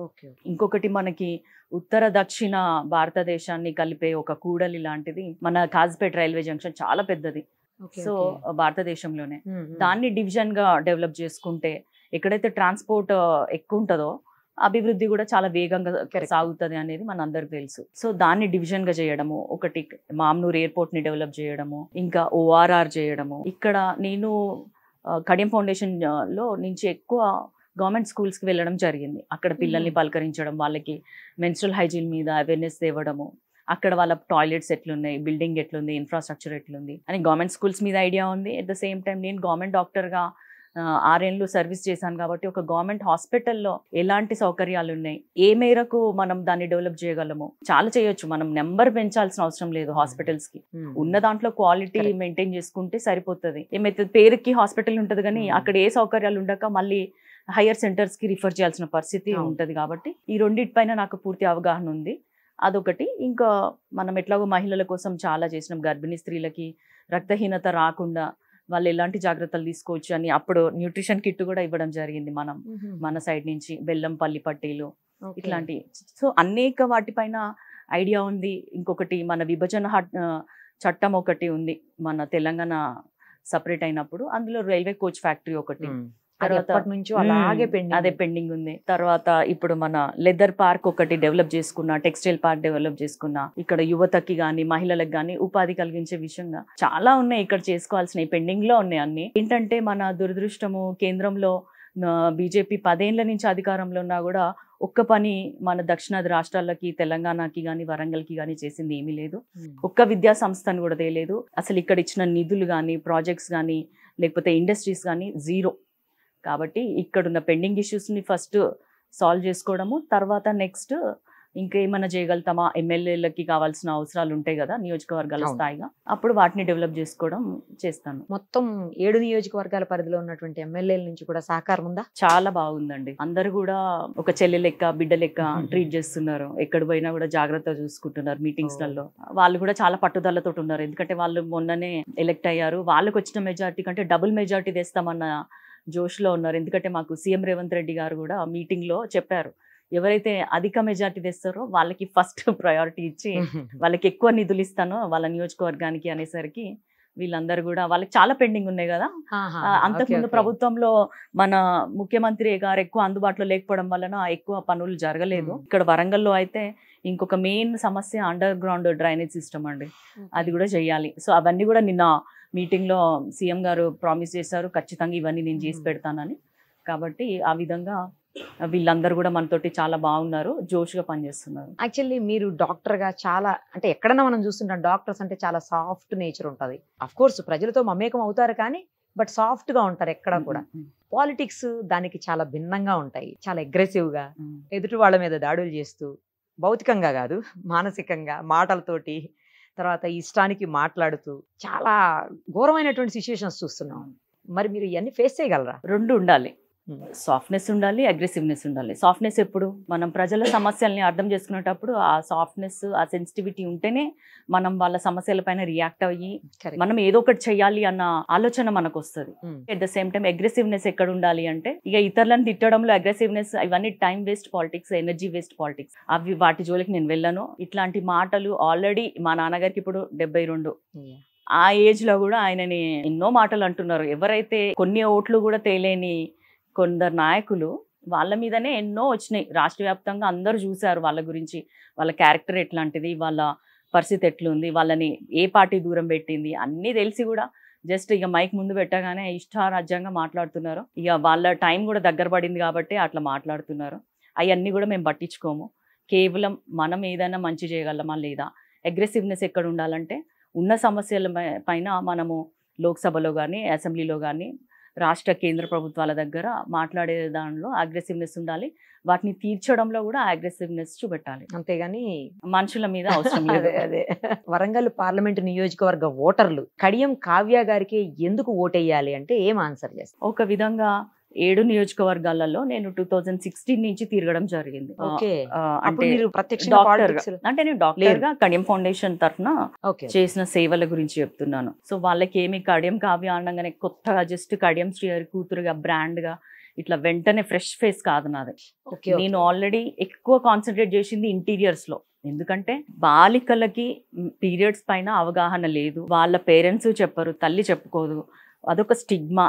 Speaker 2: ఇంకొకటి, మనకి ఉత్తర దక్షిణ భారతదేశాన్ని కలిపే ఒక కూడలి లాంటిది మన కాజ్పేట్ రైల్వే జంక్షన్, చాలా పెద్దది. సో భారతదేశంలోనే దాన్ని డివిజన్ గా డెవలప్ చేసుకుంటే ఎక్కడైతే ట్రాన్స్పోర్ట్ ఎక్కువ ఉంటుందో అభివృద్ధి కూడా చాలా వేగంగా సాగుతుంది అనేది మన అందరికి తెలుసు. సో దాన్ని డివిజన్ గా చేయడము, ఒకటి మామ్నూర్ ఎయిర్పోర్ట్ ని డెవలప్ చేయడము, ఇంకా ఓఆర్ఆర్ చేయడము. ఇక్కడ నేను కడియం ఫౌండేషన్ లో నుంచి ఎక్కువ గవర్నమెంట్ స్కూల్స్ కి వెళ్ళడం జరిగింది. అక్కడ పిల్లల్ని పలకరించడం, వాళ్ళకి మెన్స్ట్రల్ హైజీన్ మీద అవేర్నెస్ తేవడము, అక్కడ వాళ్ళ టాయిలెట్స్ ఎట్లున్నాయి, బిల్డింగ్ ఎట్లుంది, ఇన్ఫ్రాస్ట్రక్చర్ ఎట్లుంది అని గవర్నమెంట్ స్కూల్స్ మీద ఐడియా ఉంది. అట్ ద సేమ్ టైం నేను గవర్నమెంట్ డాక్టర్గా 6 ఏళ్ళు సర్వీస్ చేశాను కాబట్టి ఒక గవర్నమెంట్ హాస్పిటల్లో ఎలాంటి సౌకర్యాలు ఉన్నాయి, ఏ మేరకు మనం దాన్ని డెవలప్ చేయగలము, చాలా చేయొచ్చు. మనం నెంబర్ పెంచాల్సిన అవసరం లేదు హాస్పిటల్స్ కి, ఉన్న దాంట్లో క్వాలిటీ మెయింటైన్ చేసుకుంటే సరిపోతుంది. ఏమైతే పేరుకి హాస్పిటల్ ఉంటుంది కానీ అక్కడ ఏ సౌకర్యాలు ఉండక మళ్ళీ హయ్యర్ సెంటర్స్ కి రిఫర్ చేయాల్సిన పరిస్థితి ఉంటుంది. కాబట్టి ఈ రెండింటిపైన నాకు పూర్తి అవగాహన ఉంది. అదొకటి. ఇంకా మనం ఎట్లాగో మహిళల కోసం చాలా చేసినాం, గర్భిణీ స్త్రీలకి రక్తహీనత రాకుండా వాళ్ళు ఎలాంటి జాగ్రత్తలు తీసుకోవచ్చు అని అప్పుడు న్యూట్రిషన్ కిట్ కూడా ఇవ్వడం జరిగింది మనం మన సైడ్ నుంచి, బెల్లం పల్లి పట్టీలు ఇట్లాంటి. సో అనేక వాటిపైన ఐడియా ఉంది. ఇంకొకటి మన విభజన చట్టం ఒకటి ఉంది మన తెలంగాణ సపరేట్ అయినప్పుడు, అందులో రైల్వే కోచ్ ఫ్యాక్టరీ ఒకటి అదే పెండింగ్ ఉంది. తర్వాత ఇప్పుడు మన లెదర్ పార్క్ ఒకటి డెవలప్ చేసుకున్నా, టెక్స్టైల్ పార్క్ డెవలప్ చేసుకున్నా, ఇక్కడ యువతకి గానీ మహిళలకు గానీ ఉపాధి కలిగించే విషయంగా చాలా ఉన్నాయి ఇక్కడ చేసుకోవాల్సినవి, పెండింగ్ లో ఉన్నాయి అన్ని. ఏంటంటే మన దురదృష్టము, కేంద్రంలో బీజేపీ 10 ఏళ్ల నుంచి అధికారంలో ఉన్నా కూడా ఒక్క పని మన దక్షిణాది రాష్ట్రాలకి, తెలంగాణకి గానీ వరంగల్కి గానీ చేసింది ఏమీ లేదు. ఒక్క విద్యా సంస్థను కూడా తేలేదు. అసలు ఇక్కడ ఇచ్చిన నిధులు కానీ, ప్రాజెక్ట్స్ కానీ, లేకపోతే ఇండస్ట్రీస్ కానీ జీరో. కాబట్టి ఇక్కడున్న పెండింగ్ ఇష్యూస్ని ఫస్ట్ సాల్వ్ చేసుకోవడము, తర్వాత నెక్స్ట్ ఇంకేమైనా చేయగలుగుతామా, ఎమ్మెల్యేలకి కావాల్సిన అవసరాలు ఉంటాయి కదా నియోజకవర్గాల స్థాయిగా, అప్పుడు వాటిని డెవలప్ చేసుకోవడం చేస్తాను.
Speaker 1: మొత్తం 7 నియోజకవర్గాల పరిధిలో ఉన్నటువంటి ఎమ్మెల్యేల నుంచి కూడా సహకారం ఉందా?
Speaker 2: చాలా బాగుందండి. అందరు కూడా ఒక చెల్లె లెక్క, బిడ్డ లెక్క ట్రీట్ చేస్తున్నారు. ఎక్కడ పోయినా కూడా జాగ్రత్తగా చూసుకుంటున్నారు. మీటింగ్స్ లలో వాళ్ళు కూడా చాలా పట్టుదలతో ఉన్నారు. ఎందుకంటే వాళ్ళు మొన్ననే ఎలక్ట్ అయ్యారు. వాళ్ళకి వచ్చిన మెజార్టీ కంటే డబుల్ మెజార్టీ తెస్తామన్న జోష్లో ఉన్నారు. ఎందుకంటే మాకు సీఎం రేవంత్ రెడ్డి గారు కూడా మీటింగ్ లో చెప్పారు, ఎవరైతే అధిక మెజార్టీ తెస్తారో వాళ్ళకి ఫస్ట్ ప్రయారిటీ ఇచ్చి వాళ్ళకి ఎక్కువ నిధులు ఇస్తానో వాళ్ళ నియోజకవర్గానికి అనేసరికి వీళ్ళందరూ కూడా, వాళ్ళకి చాలా పెండింగ్ ఉన్నాయి కదా. అంతకుముందు ప్రభుత్వంలో మన ముఖ్యమంత్రి గారు ఎక్కువ అందుబాటులో లేకపోవడం వలన ఎక్కువ పనులు జరగలేదు. ఇక్కడ వరంగల్లో అయితే ఇంకొక మెయిన్ సమస్య అండర్ గ్రౌండ్ డ్రైనేజ్ సిస్టమ్ అండి, అది కూడా చెయ్యాలి. సో అవన్నీ కూడా నిన్న మీటింగ్ లో సీఎం గారు ప్రామిస్ చేశారు, ఖచ్చితంగా ఇవన్నీ నేను చేసి పెడతానని. కాబట్టి ఆ విధంగా వీళ్ళందరూ కూడా మనతోటి చాలా బాగున్నారు, జోష్గా పనిచేస్తున్నారు.
Speaker 1: యాక్చువల్లీ మీరు డాక్టర్ గా చాలా, అంటే ఎక్కడన్నా మనం చూస్తుంటాం డాక్టర్స్ అంటే చాలా సాఫ్ట్ నేచర్ ఉంటుంది. అఫ్ కోర్స్ ప్రజలతో మమేకం అవుతారు కానీ బట్ సాఫ్ట్ గా ఉంటారు ఎక్కడ కూడా. పాలిటిక్స్ దానికి చాలా భిన్నంగా ఉంటాయి. చాలా అగ్రెసివ్ గా ఎదుటి వాళ్ళ మీద దాడులు చేస్తూ, భౌతికంగా కాదు మానసికంగా మాటలతోటి, తర్వాత ఇష్టానికి మాట్లాడుతూ చాలా ఘోరమైనటువంటి సిచ్యుయేషన్స్ చూస్తున్నాం. మరి మీరు ఇవన్నీ ఫేస్ చేయగలరా?
Speaker 2: రెండు ఉండాలి, సాఫ్ట్నెస్ ఉండాలి, అగ్రెసివ్నెస్ ఉండాలి. సాఫ్ట్నెస్ ఎప్పుడు మనం ప్రజల సమస్యల్ని అర్థం చేసుకునేటప్పుడు ఆ సాఫ్ట్నెస్, ఆ సెన్సిటివిటీ ఉంటేనే మనం వాళ్ళ సమస్యల పైన రియాక్ట్ అయ్యి మనం ఏదో ఒకటి చెయ్యాలి అన్న ఆలోచన మనకు వస్తుంది. At the same time aggressiveness ఎక్కడ ఉండాలి అంటే, ఇక ఇతరులను తిట్టడంలో అగ్రెసివ్నెస్, ఇవన్నీ time waste politics, energy waste politics. అవి వాటి జోలికి నేను వెళ్ళను. ఇట్లాంటి మాటలు ఆల్రెడీ మా నాన్నగారికి ఇప్పుడు 72, ఆ ఏజ్ లో కూడా ఆయనని ఎన్నో మాటలు అంటున్నారు. ఎవరైతే కొన్ని ఓట్లు కూడా తేలేని కొందరు నాయకులు, వాళ్ళ మీదనే ఎన్నో వచ్చినాయి రాష్ట్ర వ్యాప్తంగా. అందరూ చూశారు వాళ్ళ గురించి, వాళ్ళ క్యారెక్టర్ ఎట్లాంటిది, వాళ్ళ పరిస్థితి ఎట్లుంది, వాళ్ళని ఏ పార్టీ దూరం పెట్టింది, అన్నీ తెలిసి కూడా జస్ట్ ఇక మైక్ ముందు పెట్టగానే ఇష్టారాజ్యంగా మాట్లాడుతున్నారు. ఇక వాళ్ళ టైం కూడా దగ్గర పడింది కాబట్టి అట్లా మాట్లాడుతున్నారు. అవన్నీ కూడా మేము పట్టించుకోము. కేవలం మనం ఏదైనా మంచి చేయగలమా లేదా. అగ్రెసివ్నెస్ ఎక్కడ ఉండాలంటే, ఉన్న సమస్యల పైన మనము లోక్సభలో కానీ, అసెంబ్లీలో కానీ, రాష్ట్ర కేంద్ర ప్రభుత్వాల దగ్గర మాట్లాడే దానిలో అగ్రెసివ్నెస్ ఉండాలి. వాటిని తీర్చడంలో కూడా అగ్రెసివ్నెస్ చూపెట్టాలి, అంతేగాని మనుషుల మీద అవసరం లేదు.
Speaker 1: అదే వరంగల్ పార్లమెంట్ నియోజకవర్గ ఓటర్లు కడియం కావ్య గారికి ఎందుకు ఓటేయాలి అంటే ఏం ఆన్సర్ చేస్తారు?
Speaker 2: ఒక విధంగా 7 నియోజకవర్గాలలో నేను 2016 నుంచి తిరగడం జరిగింది. అంటే నేను డాక్టర్ గా కడియం ఫౌండేషన్ తరఫున చేసిన సేవల గురించి చెప్తున్నాను. సో వాళ్ళకి ఏమి కడియం కావ్య అనగానే కొత్తగా జస్ట్ కడియం శ్రీహరి కూతురుగా బ్రాండ్ గా ఇట్లా వెంటనే ఫ్రెష్ ఫేస్ కాదు నాది. నేను ఆల్రెడీ ఎక్కువ కాన్సన్ట్రేట్ చేసింది ఇంటీరియర్స్ లో. ఎందుకంటే బాలికలకి పీరియడ్స్ పైన అవగాహన లేదు, వాళ్ళ పేరెంట్స్ చెప్పరు, తల్లి చెప్పుకోదు, అదొక స్టిగ్మా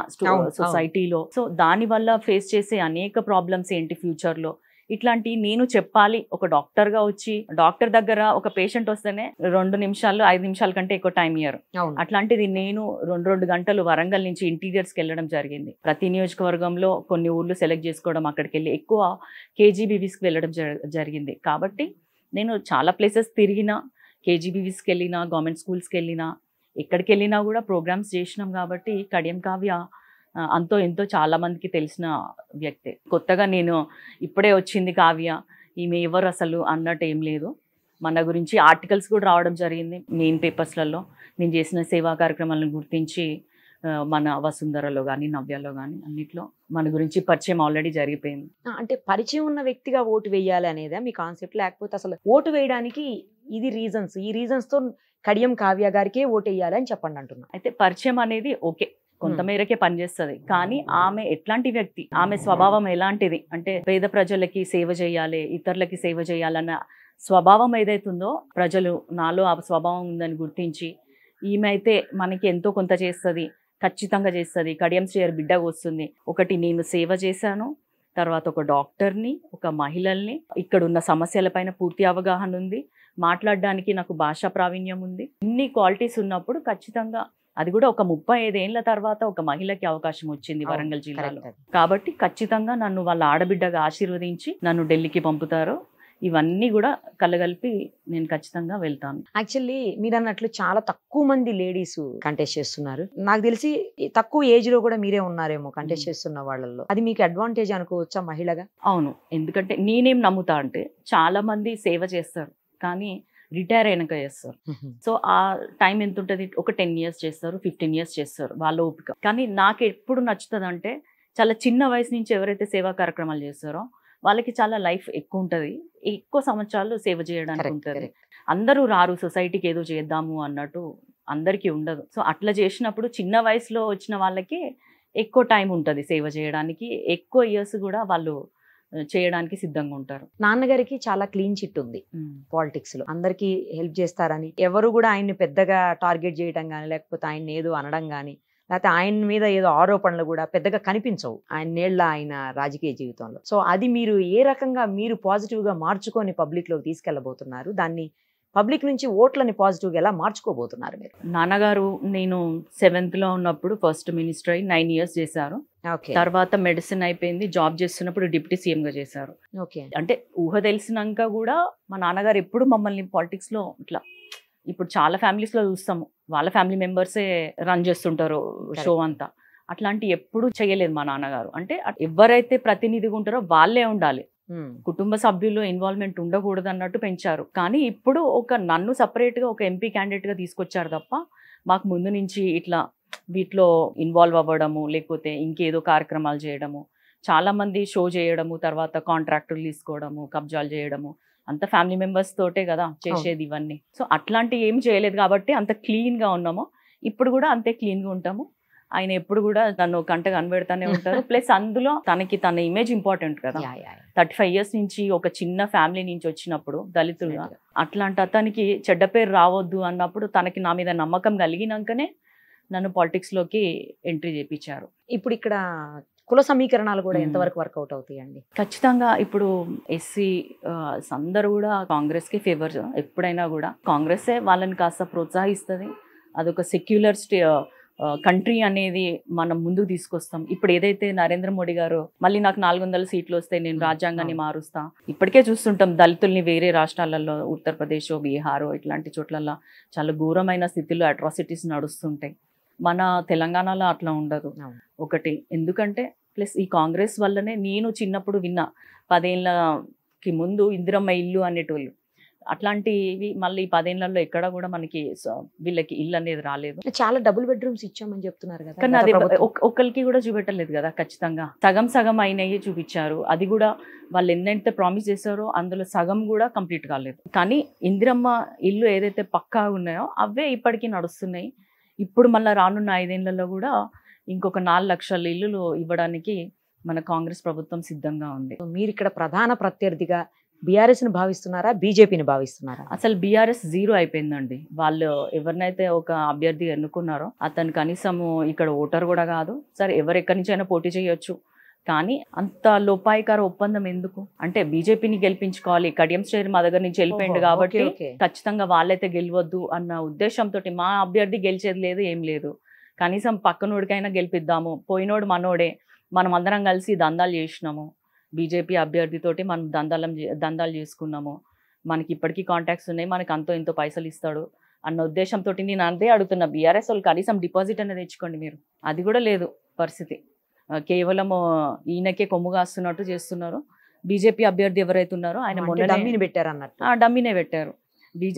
Speaker 2: సొసైటీలో. సో దాని వల్ల ఫేస్ చేసే అనేక ప్రాబ్లమ్స్ ఏంటి ఫ్యూచర్ లో, ఇట్లాంటి నేను చెప్పాలి. ఒక డాక్టర్ గా వచ్చి డాక్టర్ దగ్గర ఒక పేషెంట్ వస్తేనే 2 నిమిషాలు 5 నిమిషాల కంటే ఎక్కువ టైం ఇయ్యరు. అట్లాంటిది నేను 2 గంటలు వరంగల్ నుంచి ఇంటీరియర్స్ కి వెళ్ళడం జరిగింది. ప్రతి నియోజకవర్గంలో కొన్ని ఊర్లు సెలెక్ట్ చేసుకోవడం, అక్కడికి వెళ్ళి ఎక్కువ కేజీబీవీస్కి వెళ్ళడం జరిగింది. కాబట్టి నేను చాలా ప్లేసెస్ తిరిగినా, కేజీబీవీస్కి వెళ్ళినా, గవర్నమెంట్ స్కూల్స్కి వెళ్ళినా, ఎక్కడికి వెళ్ళినా కూడా ప్రోగ్రామ్స్ చేసినాం. కాబట్టి కడియం కావ్య అంతో ఎంతో చాలా మందికి తెలిసిన వ్యక్తే. కొత్తగా నేను ఇప్పుడే వచ్చింది కావ్య, ఈమె ఎవరు అసలు అన్నట్టు ఏం లేదు. మన గురించి ఆర్టికల్స్ కూడా రావడం జరిగింది మెయిన్ పేపర్స్లలో. నేను చేసిన సేవా కార్యక్రమాలను గుర్తించి మన వసుంధరలో కానీ, నవ్యలో కానీ అన్నిట్లో మన గురించి పరిచయం ఆల్రెడీ జరిగిపోయింది.
Speaker 1: అంటే పరిచయం ఉన్న వ్యక్తిగా ఓటు వేయాలి అనేదా మీ కాన్సెప్ట్? లేకపోతే అసలు ఓటు వేయడానికి ఇది రీజన్స్, ఈ రీజన్స్ తో కడియం కావ్య గారికే ఓటు వేయాలి అని చెప్పండి అంటున్నా.
Speaker 2: అయితే పరిచయం అనేది ఓకే, కొంతమేరకే పనిచేస్తుంది. కానీ ఆమె ఎట్లాంటి వ్యక్తి, ఆమె స్వభావం ఎలాంటిది అంటే పేద ప్రజలకి సేవ చేయాలి, ఇతరులకి సేవ చేయాలన్న స్వభావం ఏదైతుందో ప్రజలు నాలో ఆ స్వభావం ఉందని గుర్తించి ఈమె అయితే మనకి ఎంతో కొంత చేస్తుంది, ఖచ్చితంగా చేస్తుంది, కడియం శ్రీయర్ బిడ్డగా వస్తుంది. ఒకటి నేను సేవ చేశాను, తర్వాత ఒక డాక్టర్ని, ఒక మహిళల్ని, ఇక్కడ ఉన్న సమస్యలపైన పూర్తి అవగాహన ఉంది, మాట్లాడడానికి నాకు భాషా ప్రావీణ్యం ఉంది. ఇన్ని క్వాలిటీస్ ఉన్నప్పుడు ఖచ్చితంగా అది కూడా ఒక 35 ఏళ్ల తర్వాత ఒక మహిళకి అవకాశం వచ్చింది వరంగల్ జిల్లాలో. కాబట్టి ఖచ్చితంగా నన్ను వాళ్ళ ఆడబిడ్డగా ఆశీర్వదించి నన్ను ఢిల్లీకి పంపుతారు. ఇవన్నీ కూడా కలగలిపి నేను ఖచ్చితంగా వెళ్తాను.
Speaker 1: యాక్చువల్లీ మీరు అన్నట్లు చాలా తక్కువ మంది లేడీస్ కంటెస్ట్ చేస్తున్నారు. నాకు తెలిసి తక్కువ ఏజ్ లో కూడా మీరే ఉన్నారేమో కంటెస్ట్ చేస్తున్న వాళ్ళల్లో. అది మీకు అడ్వాంటేజ్ అనుకోవచ్చా మహిళగా?
Speaker 2: అవును, ఎందుకంటే నేనేం నమ్ముతా అంటే చాలా మంది సేవ చేస్తారు కానీ రిటైర్ అయినాక చేస్తారు. సో ఆ టైం ఎంత ఉంటుంది, ఒక 10 years చేస్తారు, 15 years చేస్తారు, వాళ్ళ ఓపిక. కానీ నాకు ఎప్పుడు నచ్చుతుంది అంటే చాలా చిన్న వయసు నుంచి ఎవరైతే సేవా కార్యక్రమాలు చేస్తారో వాళ్ళకి చాలా లైఫ్ ఎక్కువ ఉంటుంది, ఎక్కువ సంవత్సరాలు సేవ చేయడానికి ఉంటుంది. అందరూ రారు సొసైటీకి ఏదో చేద్దాము అన్నట్టు, అందరికీ ఉండదు. సో అట్లా చేసినప్పుడు చిన్న వయసులో వచ్చిన వాళ్ళకి ఎక్కువ టైం ఉంటుంది సేవ చేయడానికి, ఎక్కువ ఇయర్స్ కూడా వాళ్ళు చేయడానికి సిద్ధంగా ఉంటారు.
Speaker 1: నాన్నగారికి చాలా క్లీన్ చిట్ ఉంది పాలిటిక్స్ లో, అందరికి హెల్ప్ చేస్తారని, ఎవరు కూడా ఆయన్ని పెద్దగా టార్గెట్ చేయడం కానీ లేకపోతే ఆయన ఏదో అనడం కానీ లేకపోతే ఆయన మీద ఏదో ఆరోపణలు కూడా పెద్దగా కనిపించవు ఆయన రాజకీయ జీవితంలో. సో అది మీరు ఏ రకంగా మీరు పాజిటివ్ గా మార్చుకొని పబ్లిక్ లోకి తీసుకెళ్లబోతున్నారు, దాన్ని పబ్లిక్ నుంచి ఓట్లని పాజిటివ్ గా ఎలా మార్చుకోబోతున్నారు మీరు?
Speaker 2: నాన్నగారు నేను 7th లో ఉన్నప్పుడు ఫస్ట్ మినిస్టర్ అయి 9 years చేశారు. తర్వాత మెడిసిన్ అయిపోయింది, జాబ్ చేస్తున్నప్పుడు డిప్యూటీ సీఎం గా చేశారు. అంటే ఊహ తెలిసినాక కూడా మా నాన్నగారు ఎప్పుడు మమ్మల్ని పాలిటిక్స్ లో ఇట్లా, ఇప్పుడు చాలా ఫ్యామిలీస్ లో చూస్తాము వాళ్ళ ఫ్యామిలీ మెంబర్సే రన్ చేస్తుంటారు షో అంతా, అట్లాంటి ఎప్పుడు చేయలేదు మా నాన్నగారు. అంటే ఎవరైతే ప్రతినిధిగా ఉంటారో వాళ్ళే ఉండాలి, కుటుంబ సభ్యులు ఇన్వాల్వ్మెంట్ ఉండకూడదు అన్నట్టు పెంచారు. కానీ ఇప్పుడు నన్ను సపరేట్ గా ఒక ఎంపీ క్యాండిడేట్ గా తీసుకొచ్చారు తప్ప మాకు ముందు నుంచి ఇట్లా వీటిలో ఇన్వాల్వ్ అవ్వడము లేకపోతే ఇంకేదో కార్యక్రమాలు చేయడము, చాలా మంది షో చేయడము, తర్వాత కాంట్రాక్టులు తీసుకోవడము, కబ్జాలు చేయడము, అంత ఫ్యామిలీ మెంబర్స్ తోటే కదా చేసేది ఇవన్నీ. సో అట్లాంటివి ఏం చేయలేదు కాబట్టి అంత క్లీన్ గా ఉన్నాము, ఇప్పుడు కూడా అంతే క్లీన్ గా ఉంటాము. ఆయన ఎప్పుడు కూడా నన్ను కంట కనబెడతానే ఉంటారు. ప్లస్ అందులో తన ఇమేజ్ ఇంపార్టెంట్ కదా, 35 years నుంచి ఒక చిన్న ఫ్యామిలీ నుంచి వచ్చినప్పుడు దళితుడుగా, అట్లాంటి అతనికి చెడ్డ పేరు రావద్దు అన్నప్పుడు తనకి నా మీద నమ్మకం కలిగినాకనే నన్ను పాలిటిక్స్ లోకి ఎంట్రీ చేయించారు.
Speaker 1: ఇప్పుడు ఇక్కడ కుల సమీకరణాలు కూడా ఎంతవరకు వర్కౌట్ అవుతాయండి?
Speaker 2: ఖచ్చితంగా ఇప్పుడు ఎస్సీ అందరూ కూడా కాంగ్రెస్ కి ఫేవర్, ఎప్పుడైనా కూడా కాంగ్రెసే వాళ్ళని కాస్త ప్రోత్సహిస్తుంది. అదొక సెక్యులర్ కంట్రీ అనేది మనం ముందుకు తీసుకొస్తాం. ఇప్పుడు ఏదైతే నరేంద్ర మోడీ గారు మళ్ళీ నాకు 400 seats వస్తాయి, నేను రాజ్యాంగాన్ని మారుస్తా, ఇప్పటికే చూస్తుంటాం దళితుల్ని వేరే రాష్ట్రాలలో ఉత్తరప్రదేశ్, బీహార్ ఇట్లాంటి చోట్లలో చాలా ఘోరమైన స్థితిలో అట్రాసిటీస్ నడుస్తుంటాయి. మన తెలంగాణలో అట్లా ఉండదు ఒకటి, ఎందుకంటే ప్లస్ ఈ కాంగ్రెస్ వల్లనే నేను చిన్నప్పుడు విన్నా 10 ఏళ్ళకి ముందు ఇందిరమ్మ ఇల్లు అనేటోళ్ళు, అట్లాంటివి మళ్ళీ 10 ఏళ్లలో ఎక్కడ కూడా మనకి వీళ్ళకి ఇల్లు అనేది రాలేదు.
Speaker 1: చాలా డబుల్ బెడ్రూమ్స్ ఇచ్చామని చెప్తున్నారు కదా,
Speaker 2: కానీ అది ఒకరికి కూడా చూపెట్టలేదు కదా, ఖచ్చితంగా సగం సగం అయినవి చూపించారు. అది కూడా వాళ్ళు ఎన్నైతే ప్రామిస్ చేశారో అందులో సగం కూడా కంప్లీట్ కాలేదు. కానీ ఇందిరమ్మ ఇల్లు ఏదైతే పక్కా ఉన్నాయో అవే ఇప్పటికీ నడుస్తున్నాయి. ఇప్పుడు మళ్ళీ రానున్న 5 ఏళ్లలో కూడా ఇంకొక 4 లక్షల ఇల్లులు ఇవ్వడానికి మన కాంగ్రెస్ ప్రభుత్వం సిద్ధంగా ఉంది.
Speaker 1: మీరు ఇక్కడ ప్రధాన ప్రత్యర్థిగా బీఆర్ఎస్ ని భావిస్తున్నారా, బీజేపీని భావిస్తున్నారా?
Speaker 2: అసలు బీఆర్ఎస్ 0 అయిపోయిందండి. వాళ్ళు ఎవరినైతే ఒక అభ్యర్థి ఎన్నుకున్నారో అతను కనీసము ఇక్కడ ఓటర్ కూడా కాదు. సరే ఎవరు ఎక్కడి నుంచి అయినా పోటీ చేయొచ్చు, కానీ అంత లోపాయికార ఒప్పందం ఎందుకు? అంటే బీజేపీని గెలిపించుకోవాలి, కడియం శ్రీయర్ మా దగ్గర నుంచి వెళ్ళిపోయింది కాబట్టి ఖచ్చితంగా వాళ్ళైతే గెలవద్దు అన్న ఉద్దేశంతో మా అభ్యర్థి గెలిచేది లేదు, ఏం లేదు, కనీసం పక్కనోడికైనా గెలిపిద్దాము, పోయినోడు మనోడే, మనం అందరం కలిసి దందాలు చేసినాము, బీజేపీ అభ్యర్థితోటి మనం దందాలు చేసుకున్నాము, మనకి ఇప్పటికీ కాంటాక్ట్స్ ఉన్నాయి, మనకి అంతో ఎంతో పైసలు ఇస్తాడు అన్న ఉద్దేశంతో నేను అంతే అడుగుతున్నా. బీఆర్ఎస్ వాళ్ళు కనీసం డిపాజిట్ అనేది తెచ్చుకోండి మీరు, అది కూడా లేదు పరిస్థితి. కేవలం ఈయనకే కొమ్ము కాస్తున్నట్టు చేస్తున్నారు. బీజేపీ అభ్యర్థి ఎవరైతే ఉన్నారో ఆయన మొన్న
Speaker 1: డమ్మీని పెట్టారు అన్నట్టు,
Speaker 2: డమ్మీనే పెట్టారు.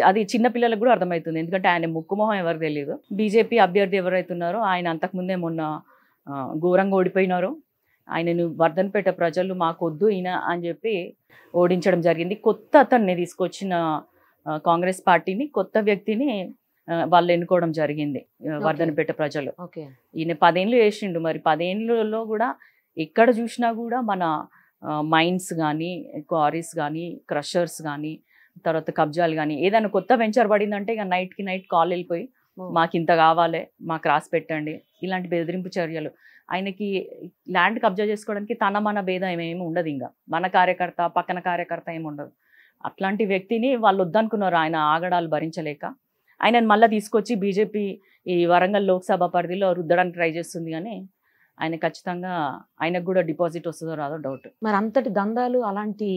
Speaker 2: అది చిన్న పిల్లలకు కూడా అర్థమవుతుంది, ఎందుకంటే ఆయన ముక్కుమొహం ఎవరికి తెలియదు. బీజేపీ అభ్యర్థి ఎవరైతే ఉన్నారో ఆయన అంతకుముందే మొన్న ఘోరంగా ఓడిపోయినారు. ఆయనను వర్ధన్పేట ప్రజలు మాకొద్దు ఈయన అని చెప్పి ఓడించడం జరిగింది. కొత్త అతన్ని తీసుకొచ్చిన కాంగ్రెస్ పార్టీని, కొత్త వ్యక్తిని వాళ్ళు ఎన్నుకోవడం జరిగింది వర్ధనపేట ప్రజలు. ఈయన 10 ఏళ్ళు చేసిండు. మరి 10 ఏళ్ళలో కూడా ఎక్కడ చూసినా కూడా మన మైన్స్ కానీ, క్వారీస్ కానీ, క్రషర్స్ కానీ, తర్వాత కబ్జాలు కానీ, ఏదైనా కొత్త వెంచర్ పడిందంటే ఇక నైట్కి నైట్ కాల్ వెళ్ళిపోయి మాకు ఇంత కావాలి, మాకు రాసి పెట్టండి, ఇలాంటి బెదిరింపు చర్యలు. ఆయనకి ల్యాండ్ కబ్జా చేసుకోవడానికి తన మన భేదం ఏమి ఉండదు, ఇంకా మన కార్యకర్త పక్కన కార్యకర్త ఏమి ఉండదు. అట్లాంటి వ్యక్తిని వాళ్ళు వద్దనుకున్నారు ఆయన ఆగడాలు భరించలేక. ఆయనను మళ్ళీ తీసుకొచ్చి బీజేపీ ఈ వరంగల్ లోక్సభ పరిధిలో రుద్దడానికి ట్రై చేస్తుంది, కానీ ఆయన ఖచ్చితంగా ఆయనకు కూడా డిపాజిట్ వస్తుందో రాదో డౌట్.
Speaker 1: మరి అంతటి దందాలు అలాంటి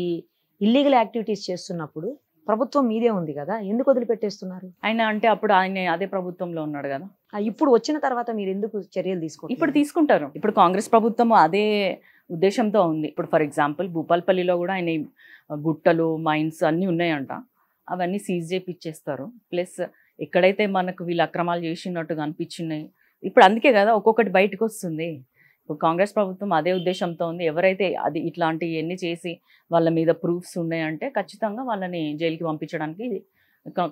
Speaker 1: ఇల్లీగల్ యాక్టివిటీస్ చేస్తున్నప్పుడు ప్రభుత్వం మీదే ఉంది కదా, ఎందుకు వదిలిపెట్టేస్తున్నారు
Speaker 2: ఆయన? అంటే అప్పుడు ఆయన అదే ప్రభుత్వంలో ఉన్నాడు కదా.
Speaker 1: ఇప్పుడు వచ్చిన తర్వాత మీరు ఎందుకు చర్యలు తీసుకుంటారు?
Speaker 2: ఇప్పుడు తీసుకుంటారు. ఇప్పుడు కాంగ్రెస్ ప్రభుత్వం అదే ఉద్దేశంతో ఉంది. ఇప్పుడు ఫర్ ఎగ్జాంపుల్ భూపాల్పల్లిలో కూడా ఆయన గుట్టలు, మైన్స్ అన్నీ ఉన్నాయంట, అవన్నీ సీజ్ చేపిచ్చేస్తారు. ప్లస్ ఎక్కడైతే మనకు వీళ్ళు అక్రమాలు చేసినట్టుగా అనిపించినాయి, ఇప్పుడు అందుకే కదా ఒక్కొక్కటి బయటకు వస్తుంది. ఇప్పుడు కాంగ్రెస్ ప్రభుత్వం అదే ఉద్దేశంతో ఉంది. ఎవరైతే అది ఇట్లాంటివన్నీ చేసి వాళ్ళ మీద ప్రూఫ్స్ ఉన్నాయంటే ఖచ్చితంగా వాళ్ళని జైలుకి పంపించడానికి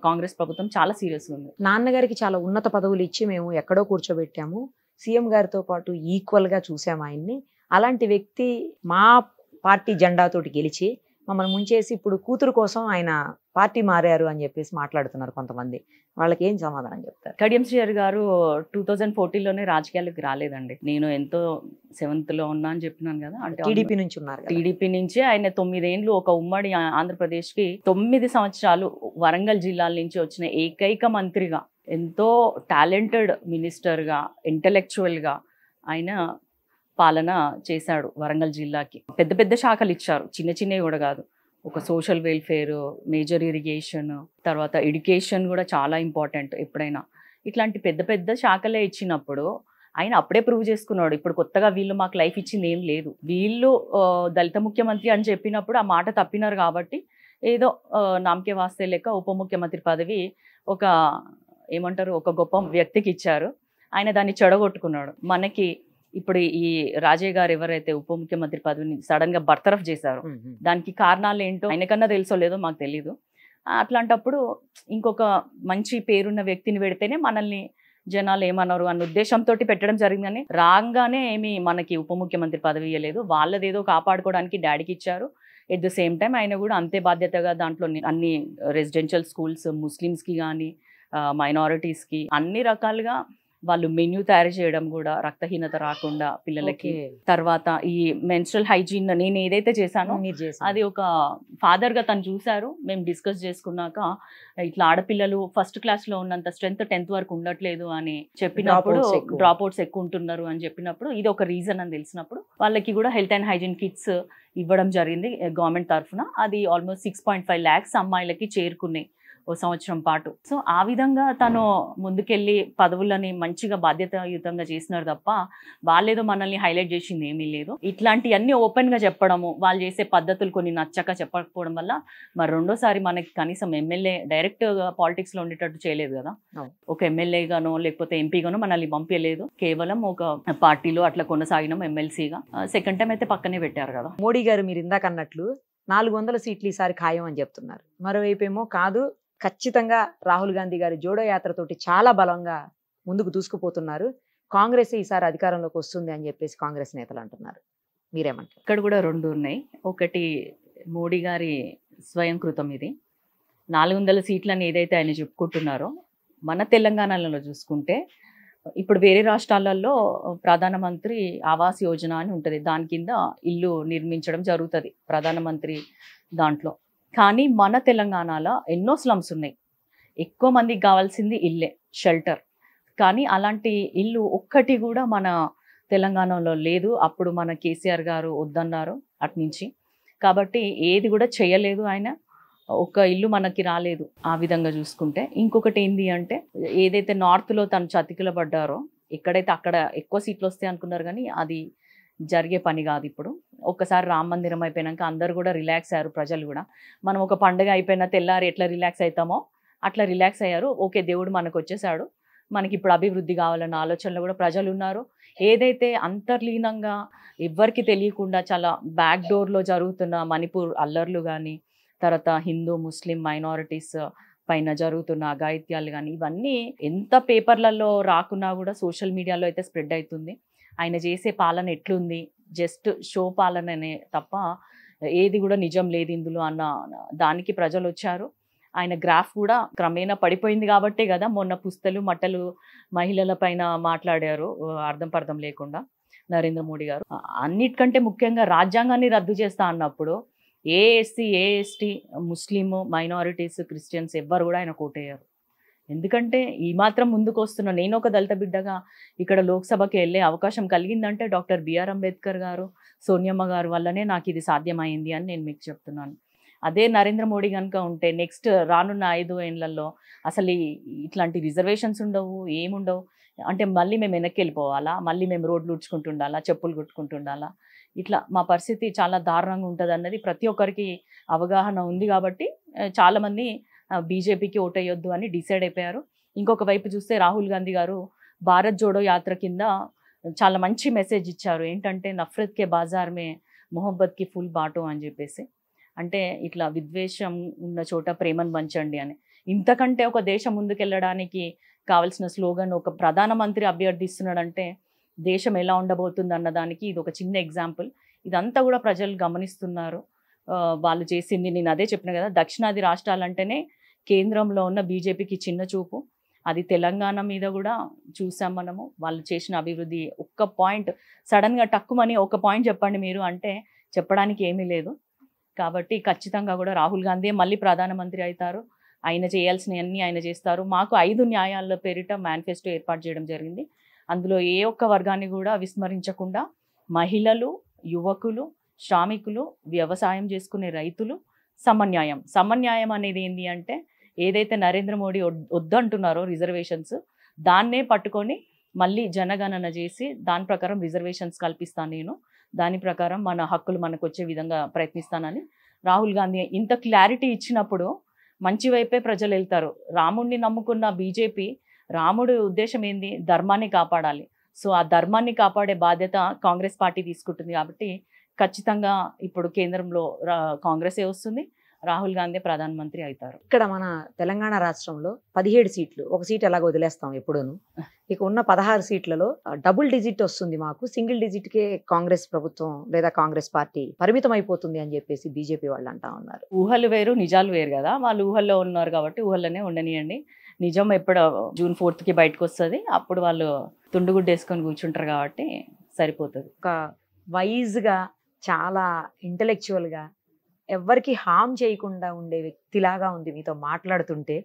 Speaker 2: కాంగ్రెస్ ప్రభుత్వం చాలా సీరియస్గా ఉంది.
Speaker 1: నాన్నగారికి చాలా ఉన్నత పదవులు ఇచ్చి మేము ఎక్కడో కూర్చోబెట్టాము, సీఎం గారితో పాటు ఈక్వల్గా చూసాము ఆయన్ని. అలాంటి వ్యక్తి మా పార్టీ జెండాతోటి గెలిచి మమ్మల్ని ముంచేసి ఇప్పుడు కూతురు కోసం ఆయన పార్టీ మారారు అని చెప్పేసి మాట్లాడుతున్నారు కొంతమంది. వాళ్ళకి ఏం సమాధానం చెప్తారు?
Speaker 2: కడియం శ్రీహరి గారు 2014లోనే రాజకీయాలకు రాలేదండి. నేను ఎంతో 7th లో ఉన్నా అని చెప్పినాను కదా. అంటే
Speaker 1: టీడీపీ నుంచి ఉన్నారు.
Speaker 2: టీడీపీ నుంచి ఆయన 9 ఏళ్ళు ఒక ఉమ్మడి ఆంధ్రప్రదేశ్కి 9 సంవత్సరాలు వరంగల్ జిల్లాల నుంచి వచ్చిన ఏకైక మంత్రిగా, ఎంతో టాలెంటెడ్ మినిస్టర్గా, ఇంటెలెక్చువల్గా ఆయన పాలన చేశాడు వరంగల్ జిల్లాకి. పెద్ద పెద్ద శాఖలు ఇచ్చారు, చిన్న చిన్నవి కూడా కాదు. ఒక సోషల్ వెల్ఫేర్, మేజర్ ఇరిగేషన్, తర్వాత ఎడ్యుకేషన్ కూడా చాలా ఇంపార్టెంట్. ఎప్పుడైనా ఇట్లాంటి పెద్ద పెద్ద శాఖలే ఇచ్చినప్పుడు ఆయన అప్పుడే ప్రూవ్ చేసుకున్నాడు. ఇప్పుడు కొత్తగా వీళ్ళు మాకు లైఫ్ ఇచ్చింది ఏం లేదు, వీళ్ళు దళిత ముఖ్యమంత్రి అని చెప్పినప్పుడు ఆ మాట తప్పినారు కాబట్టి ఏదో నామకే వాస్తే లెక్క ఉప ముఖ్యమంత్రి పదవి ఒక ఏమంటారు ఒక గొప్ప వ్యక్తికి ఇచ్చారు. ఆయన దాన్ని చెడగొట్టుకున్నాడు. మనకి ఇప్పుడు ఈ రాజయ్య గారు ఎవరైతే ఉప ముఖ్యమంత్రి పదవిని సడన్ గా బర్తరఫ్ చేశారు, దానికి కారణాలు ఏంటో ఆయనకన్నా తెలుసో లేదో మాకు తెలీదు. అట్లాంటప్పుడు ఇంకొక మంచి పేరున్న వ్యక్తిని పెడితేనే మనల్ని జనాలు ఏమన్నారు అన్న ఉద్దేశంతో పెట్టడం జరిగిందని, రాగానే ఏమి మనకి ఉప ముఖ్యమంత్రి పదవి ఇవ్వలేదు. వాళ్ళదేదో కాపాడుకోవడానికి డాడీకి ఇచ్చారు. ఎట్ ద సేమ్ టైం ఆయన కూడా అంతే బాధ్యతగా దాంట్లో అన్ని రెసిడెన్షియల్ స్కూల్స్ ముస్లిమ్స్కి కానీ మైనారిటీస్కి అన్ని రకాలుగా వాళ్ళు మెన్యూ తయారు చేయడం కూడా, రక్తహీనత రాకుండా పిల్లలకి. తర్వాత ఈ మెన్స్ట్రల్ హైజీన్ నేను ఏదైతే చేశానో అది ఒక ఫాదర్గా తను చూశారు. మేము డిస్కస్ చేసుకున్నాక ఇట్లా ఆడపిల్లలు ఫస్ట్ క్లాస్లో ఉన్నంత స్ట్రెంత్ 10th వరకు ఉండట్లేదు అని చెప్పినప్పుడు, డ్రాప్ అవుట్స్ ఎక్కువ ఉంటున్నారు అని చెప్పినప్పుడు ఇది ఒక రీజన్ అని తెలిసినప్పుడు వాళ్ళకి కూడా హెల్త్ అండ్ హైజీన్ కిట్స్ ఇవ్వడం జరిగింది గవర్నమెంట్ తరఫున. అది ఆల్మోస్ట్ 6.5 lakhs అమ్మాయిలకి చేరుకున్నాయి ఓ సంవత్సరం పాటు. సో ఆ విధంగా తను ముందుకెళ్ళి పదవులని మంచిగా బాధ్యతాయుతంగా చేసినారు తప్ప వాళ్ళేదో మనల్ని హైలైట్ చేసింది ఏమీ లేదు. ఇట్లాంటివన్నీ ఓపెన్గా చెప్పడము, వాళ్ళు చేసే పద్ధతులు కొన్ని నచ్చక చెప్పకపోవడం వల్ల మరి రెండోసారి మనకి కనీసం ఎమ్మెల్యే డైరెక్ట్గా పాలిటిక్స్లో ఉండేటట్టు చేయలేదు కదా. ఒక ఎమ్మెల్యేగానో లేకపోతే ఎంపీగానో మనల్ని పంపించలేదు. కేవలం ఒక పార్టీలో అట్లా కొనసాగినాం ఎమ్మెల్సీగా. సెకండ్ టైం అయితే పక్కనే పెట్టారు కదా.
Speaker 1: మోడీ గారు మీరు ఇందాక అన్నట్లు 400 సీట్లు ఈసారి ఖాయం అని చెప్తున్నారు. మరోవైపు ఏమో కాదు, ఖచ్చితంగా రాహుల్ గాంధీ గారి జోడో యాత్రతోటి చాలా బలంగా ముందుకు దూసుకుపోతున్నారు, కాంగ్రెస్ ఈసారి అధికారంలోకి వస్తుంది అని చెప్పేసి కాంగ్రెస్ నేతలు అంటున్నారు. మీరేమంటారు?
Speaker 2: ఇక్కడ కూడా 2 ఉన్నాయి. ఒకటి మోడీ గారి స్వయం కృతం. ఇది 400 సీట్లని ఏదైతే ఆయన చెప్పుకుంటున్నారో, మన తెలంగాణలో చూసుకుంటే ఇప్పుడు వేరే రాష్ట్రాలలో ప్రధానమంత్రి ఆవాస్ యోజన అని ఉంటుంది, దాని కింద ఇల్లు నిర్మించడం జరుగుతుంది ప్రధానమంత్రి దాంట్లో. కానీ మన తెలంగాణలో ఎన్నో స్లమ్స్ ఉన్నాయి, ఎక్కువ మందికి కావాల్సింది ఇల్లే, షెల్టర్. కానీ అలాంటి ఇల్లు ఒక్కటి కూడా మన తెలంగాణలో లేదు. అప్పుడు మన కేసీఆర్ గారు వద్దన్నారు అట్నుంచి, కాబట్టి ఏది కూడా చేయలేదు ఆయన. ఒక ఇల్లు మనకి రాలేదు ఆ విధంగా చూసుకుంటే. ఇంకొకటి ఏంది అంటే, ఏదైతే నార్త్లో తను చతికిల పడ్డారో, ఎక్కడైతే అక్కడ ఎక్కువ సీట్లు వస్తాయి అనుకున్నారు, కానీ అది జరిగే పని కాదు. ఇప్పుడు ఒక్కసారి రామ మందిరం అయిపోయినాక అందరు కూడా రిలాక్స్ అయ్యారు, ప్రజలు కూడా. మనం ఒక పండుగ అయిపోయిన తెల్లారి ఎట్లా రిలాక్స్ అవుతామో అట్లా రిలాక్స్ అయ్యారు. ఓకే, దేవుడు మనకు వచ్చేసాడు, మనకి ఇప్పుడు అభివృద్ధి కావాలన్న ఆలోచనలో కూడా ప్రజలు ఉన్నారు. ఏదైతే అంతర్లీనంగా ఎవ్వరికి తెలియకుండా చాలా బ్యాక్ డోర్లో జరుగుతున్న మణిపూర్ అల్లర్లు కానీ, తర్వాత హిందూ ముస్లిం మైనారిటీస్ పైన జరుగుతున్న అఘాయిత్యాలు కానీ ఇవన్నీ ఎంత పేపర్లలో రాకున్నా కూడా సోషల్ మీడియాలో అయితే స్ప్రెడ్ అవుతుంది. ఆయన చేసే పాలన ఎట్లుంది, జస్ట్ షో పాలననే తప్ప ఏది కూడా నిజం లేదు ఇందులో అన్న దానికి ప్రజలు వచ్చారు. ఆయన గ్రాఫ్ కూడా క్రమేణా పడిపోయింది కాబట్టే కదా మొన్న పుస్తలు మట్టలు మహిళల పైన మాట్లాడారు అర్థం పర్థం లేకుండా నరేంద్ర మోడీ గారు. అన్నిటికంటే ముఖ్యంగా రాజ్యాంగాన్ని రద్దు చేస్తా అన్నప్పుడు ఏ ఎస్సీ ఏ ఎస్టీ ముస్లిం మైనారిటీస్ క్రిస్టియన్స్ ఎవ్వరు కూడా ఆయన కోటయ్యారు. ఎందుకంటే ఈ మాత్రం ముందుకు వస్తున్న నేను ఒక దళిత బిడ్డగా ఇక్కడ లోక్సభకి వెళ్ళే అవకాశం కలిగిందంటే డాక్టర్ బిఆర్ అంబేద్కర్ గారు సోనియమ్మ గారు వల్లనే నాకు ఇది సాధ్యమైంది అని నేను మీకు చెప్తున్నాను. అదే నరేంద్ర మోడీ కనుక ఉంటే నెక్స్ట్ రానున్న 5 ఏళ్లలో అసలు ఇట్లాంటి రిజర్వేషన్స్ ఉండవు, ఏముండవు. అంటే మళ్ళీ మేము వెనక్కి వెళ్ళిపోవాలా, మళ్ళీ మేము రోడ్లు ఉడ్చుకుంటుండాలా, చెప్పులు కొట్టుకుంటుండాలా, ఇట్లా మా పరిస్థితి చాలా దారుణంగా ఉంటుంది అన్నది ప్రతి ఒక్కరికి అవగాహన ఉంది. కాబట్టి చాలామంది బీజేపీకి ఓటేయొద్దు అని డిసైడ్ అయిపోయారు. ఇంకొక వైపు చూస్తే రాహుల్ గాంధీ గారు భారత్ జోడో యాత్ర కింద చాలా మంచి మెసేజ్ ఇచ్చారు. ఏంటంటే నఫరత్ కే బాజార్ మే మొహబ్బత్ కి ఫుల్ బాటో అని చెప్పేసి, అంటే ఇట్లా విద్వేషం ఉన్న చోట ప్రేమను పంచండి అని. ఇంతకంటే ఒక దేశం ముందుకెళ్ళడానికి కావాల్సిన స్లోగన్ ఒక ప్రధానమంత్రి అభ్యర్థిస్తున్నాడంటే దేశం ఎలా ఉండబోతుంది అన్నదానికి ఇది ఒక చిన్న ఎగ్జాంపుల్. ఇదంతా కూడా ప్రజలు గమనిస్తున్నారు. వాళ్ళు చేసింది నేను అదే చెప్పిన కదా, దక్షిణాది రాష్ట్రాలంటేనే కేంద్రంలో ఉన్న బీజేపీకి చిన్న చూపు. అది తెలంగాణ మీద కూడా చూసాం మనము. వాళ్ళు చేసిన అభివృద్ధి ఒక్క పాయింట్ సడన్గా టక్కుమని ఒక పాయింట్ చెప్పండి మీరు అంటే చెప్పడానికి ఏమీ లేదు. కాబట్టి ఖచ్చితంగా కూడా రాహుల్ గాంధీ మళ్ళీ ప్రధానమంత్రి అవుతారు. ఆయన చేయాల్సినవన్నీ ఆయన చేస్తారు. మాకు 5 న్యాయాల పేరిట మేనిఫెస్టో ఏర్పాటు చేయడం జరిగింది. అందులో ఏ ఒక్క వర్గాన్ని కూడా విస్మరించకుండా మహిళలు, యువకులు, శ్రామికులు, వ్యవసాయం చేసుకునే రైతులు, సమన్యాయం అనేది ఏంటి అంటే ఏదైతే నరేంద్ర మోడీ వద్దంటున్నారో రిజర్వేషన్స్ దాన్నే పట్టుకొని మళ్ళీ జనగణన చేసి దాని ప్రకారం రిజర్వేషన్స్ కల్పిస్తాను నేను, దాని ప్రకారం మన హక్కులు మనకు వచ్చే విధంగా ప్రయత్నిస్తానని రాహుల్ గాంధీ ఇంత క్లారిటీ ఇచ్చినప్పుడు మంచి వైపే ప్రజలు వెళ్తారు. రాముడిని నమ్ముకున్న బీజేపీ రాముడి ఉద్దేశం ఏంది, ధర్మాన్ని కాపాడాలి. సో ఆ ధర్మాన్ని కాపాడే బాధ్యత కాంగ్రెస్ పార్టీ తీసుకుంటుంది. కాబట్టి ఖచ్చితంగా ఇప్పుడు కేంద్రంలో కాంగ్రెసే వస్తుంది, రాహుల్ గాంధీ ప్రధానమంత్రి అవుతారు.
Speaker 1: ఇక్కడ మన తెలంగాణ రాష్ట్రంలో 17 సీట్లు, ఒక సీట్ ఎలాగ వదిలేస్తాం ఎప్పుడూను. ఇక ఉన్న 16 సీట్లలో డబుల్ డిజిట్ వస్తుంది, మాకు సింగిల్ డిజిట్కే కాంగ్రెస్ ప్రభుత్వం లేదా కాంగ్రెస్ పార్టీ పరిమితం అయిపోతుంది అని చెప్పేసి బీజేపీ వాళ్ళు అంటా ఉన్నారు.
Speaker 2: ఊహలు వేరు నిజాలు వేరు కదా, వాళ్ళు ఊహల్లో ఉన్నారు కాబట్టి ఊహల్లోనే ఉండనియండి. నిజం ఎప్పుడు జూన్ 4కి బయటకు వస్తుంది, అప్పుడు వాళ్ళు తుండుగుడ్డు వేసుకొని కూర్చుంటారు కాబట్టి సరిపోతుంది.
Speaker 1: ఒక వైజ్గా చాలా ఇంటలెక్చువల్గా ఎవరికి హామ్ చేయకుండా ఉండే వ్యక్తిలాగా ఉంది మీతో మాట్లాడుతుంటే.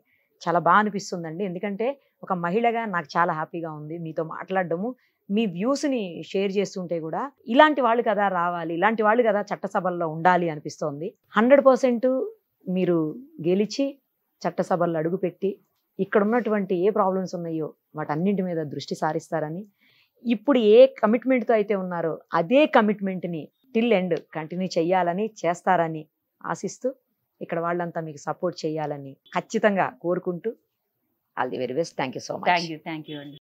Speaker 1: చాలా బాగా అనిపిస్తుందండి. ఎందుకంటే ఒక మహిళగా నాకు చాలా హ్యాపీగా ఉంది మీతో మాట్లాడడము. మీ వ్యూస్ని షేర్ చేస్తుంటే కూడా ఇలాంటి వాళ్ళు కదా రావాలి, ఇలాంటి వాళ్ళు కదా చట్టసభల్లో ఉండాలి అనిపిస్తోంది. 100% మీరు గెలిచి చట్టసభల్లో అడుగుపెట్టి ఇక్కడ ఉన్నటువంటి ఏ ప్రాబ్లమ్స్ ఉన్నాయో వాటన్నింటి మీద దృష్టి సారిస్తారని, ఇప్పుడు ఏ కమిట్మెంట్తో అయితే ఉన్నారో అదే కమిట్మెంట్ని టిల్ ఎండ్ కంటిన్యూ చేయాలని, చేస్తారని ఆశిస్తూ ఇక్కడ వాళ్ళంతా మీకు సపోర్ట్ చేయాలని ఖచ్చితంగా కోరుకుంటూ all the very best. Thank you so much.
Speaker 2: Thank you అండి.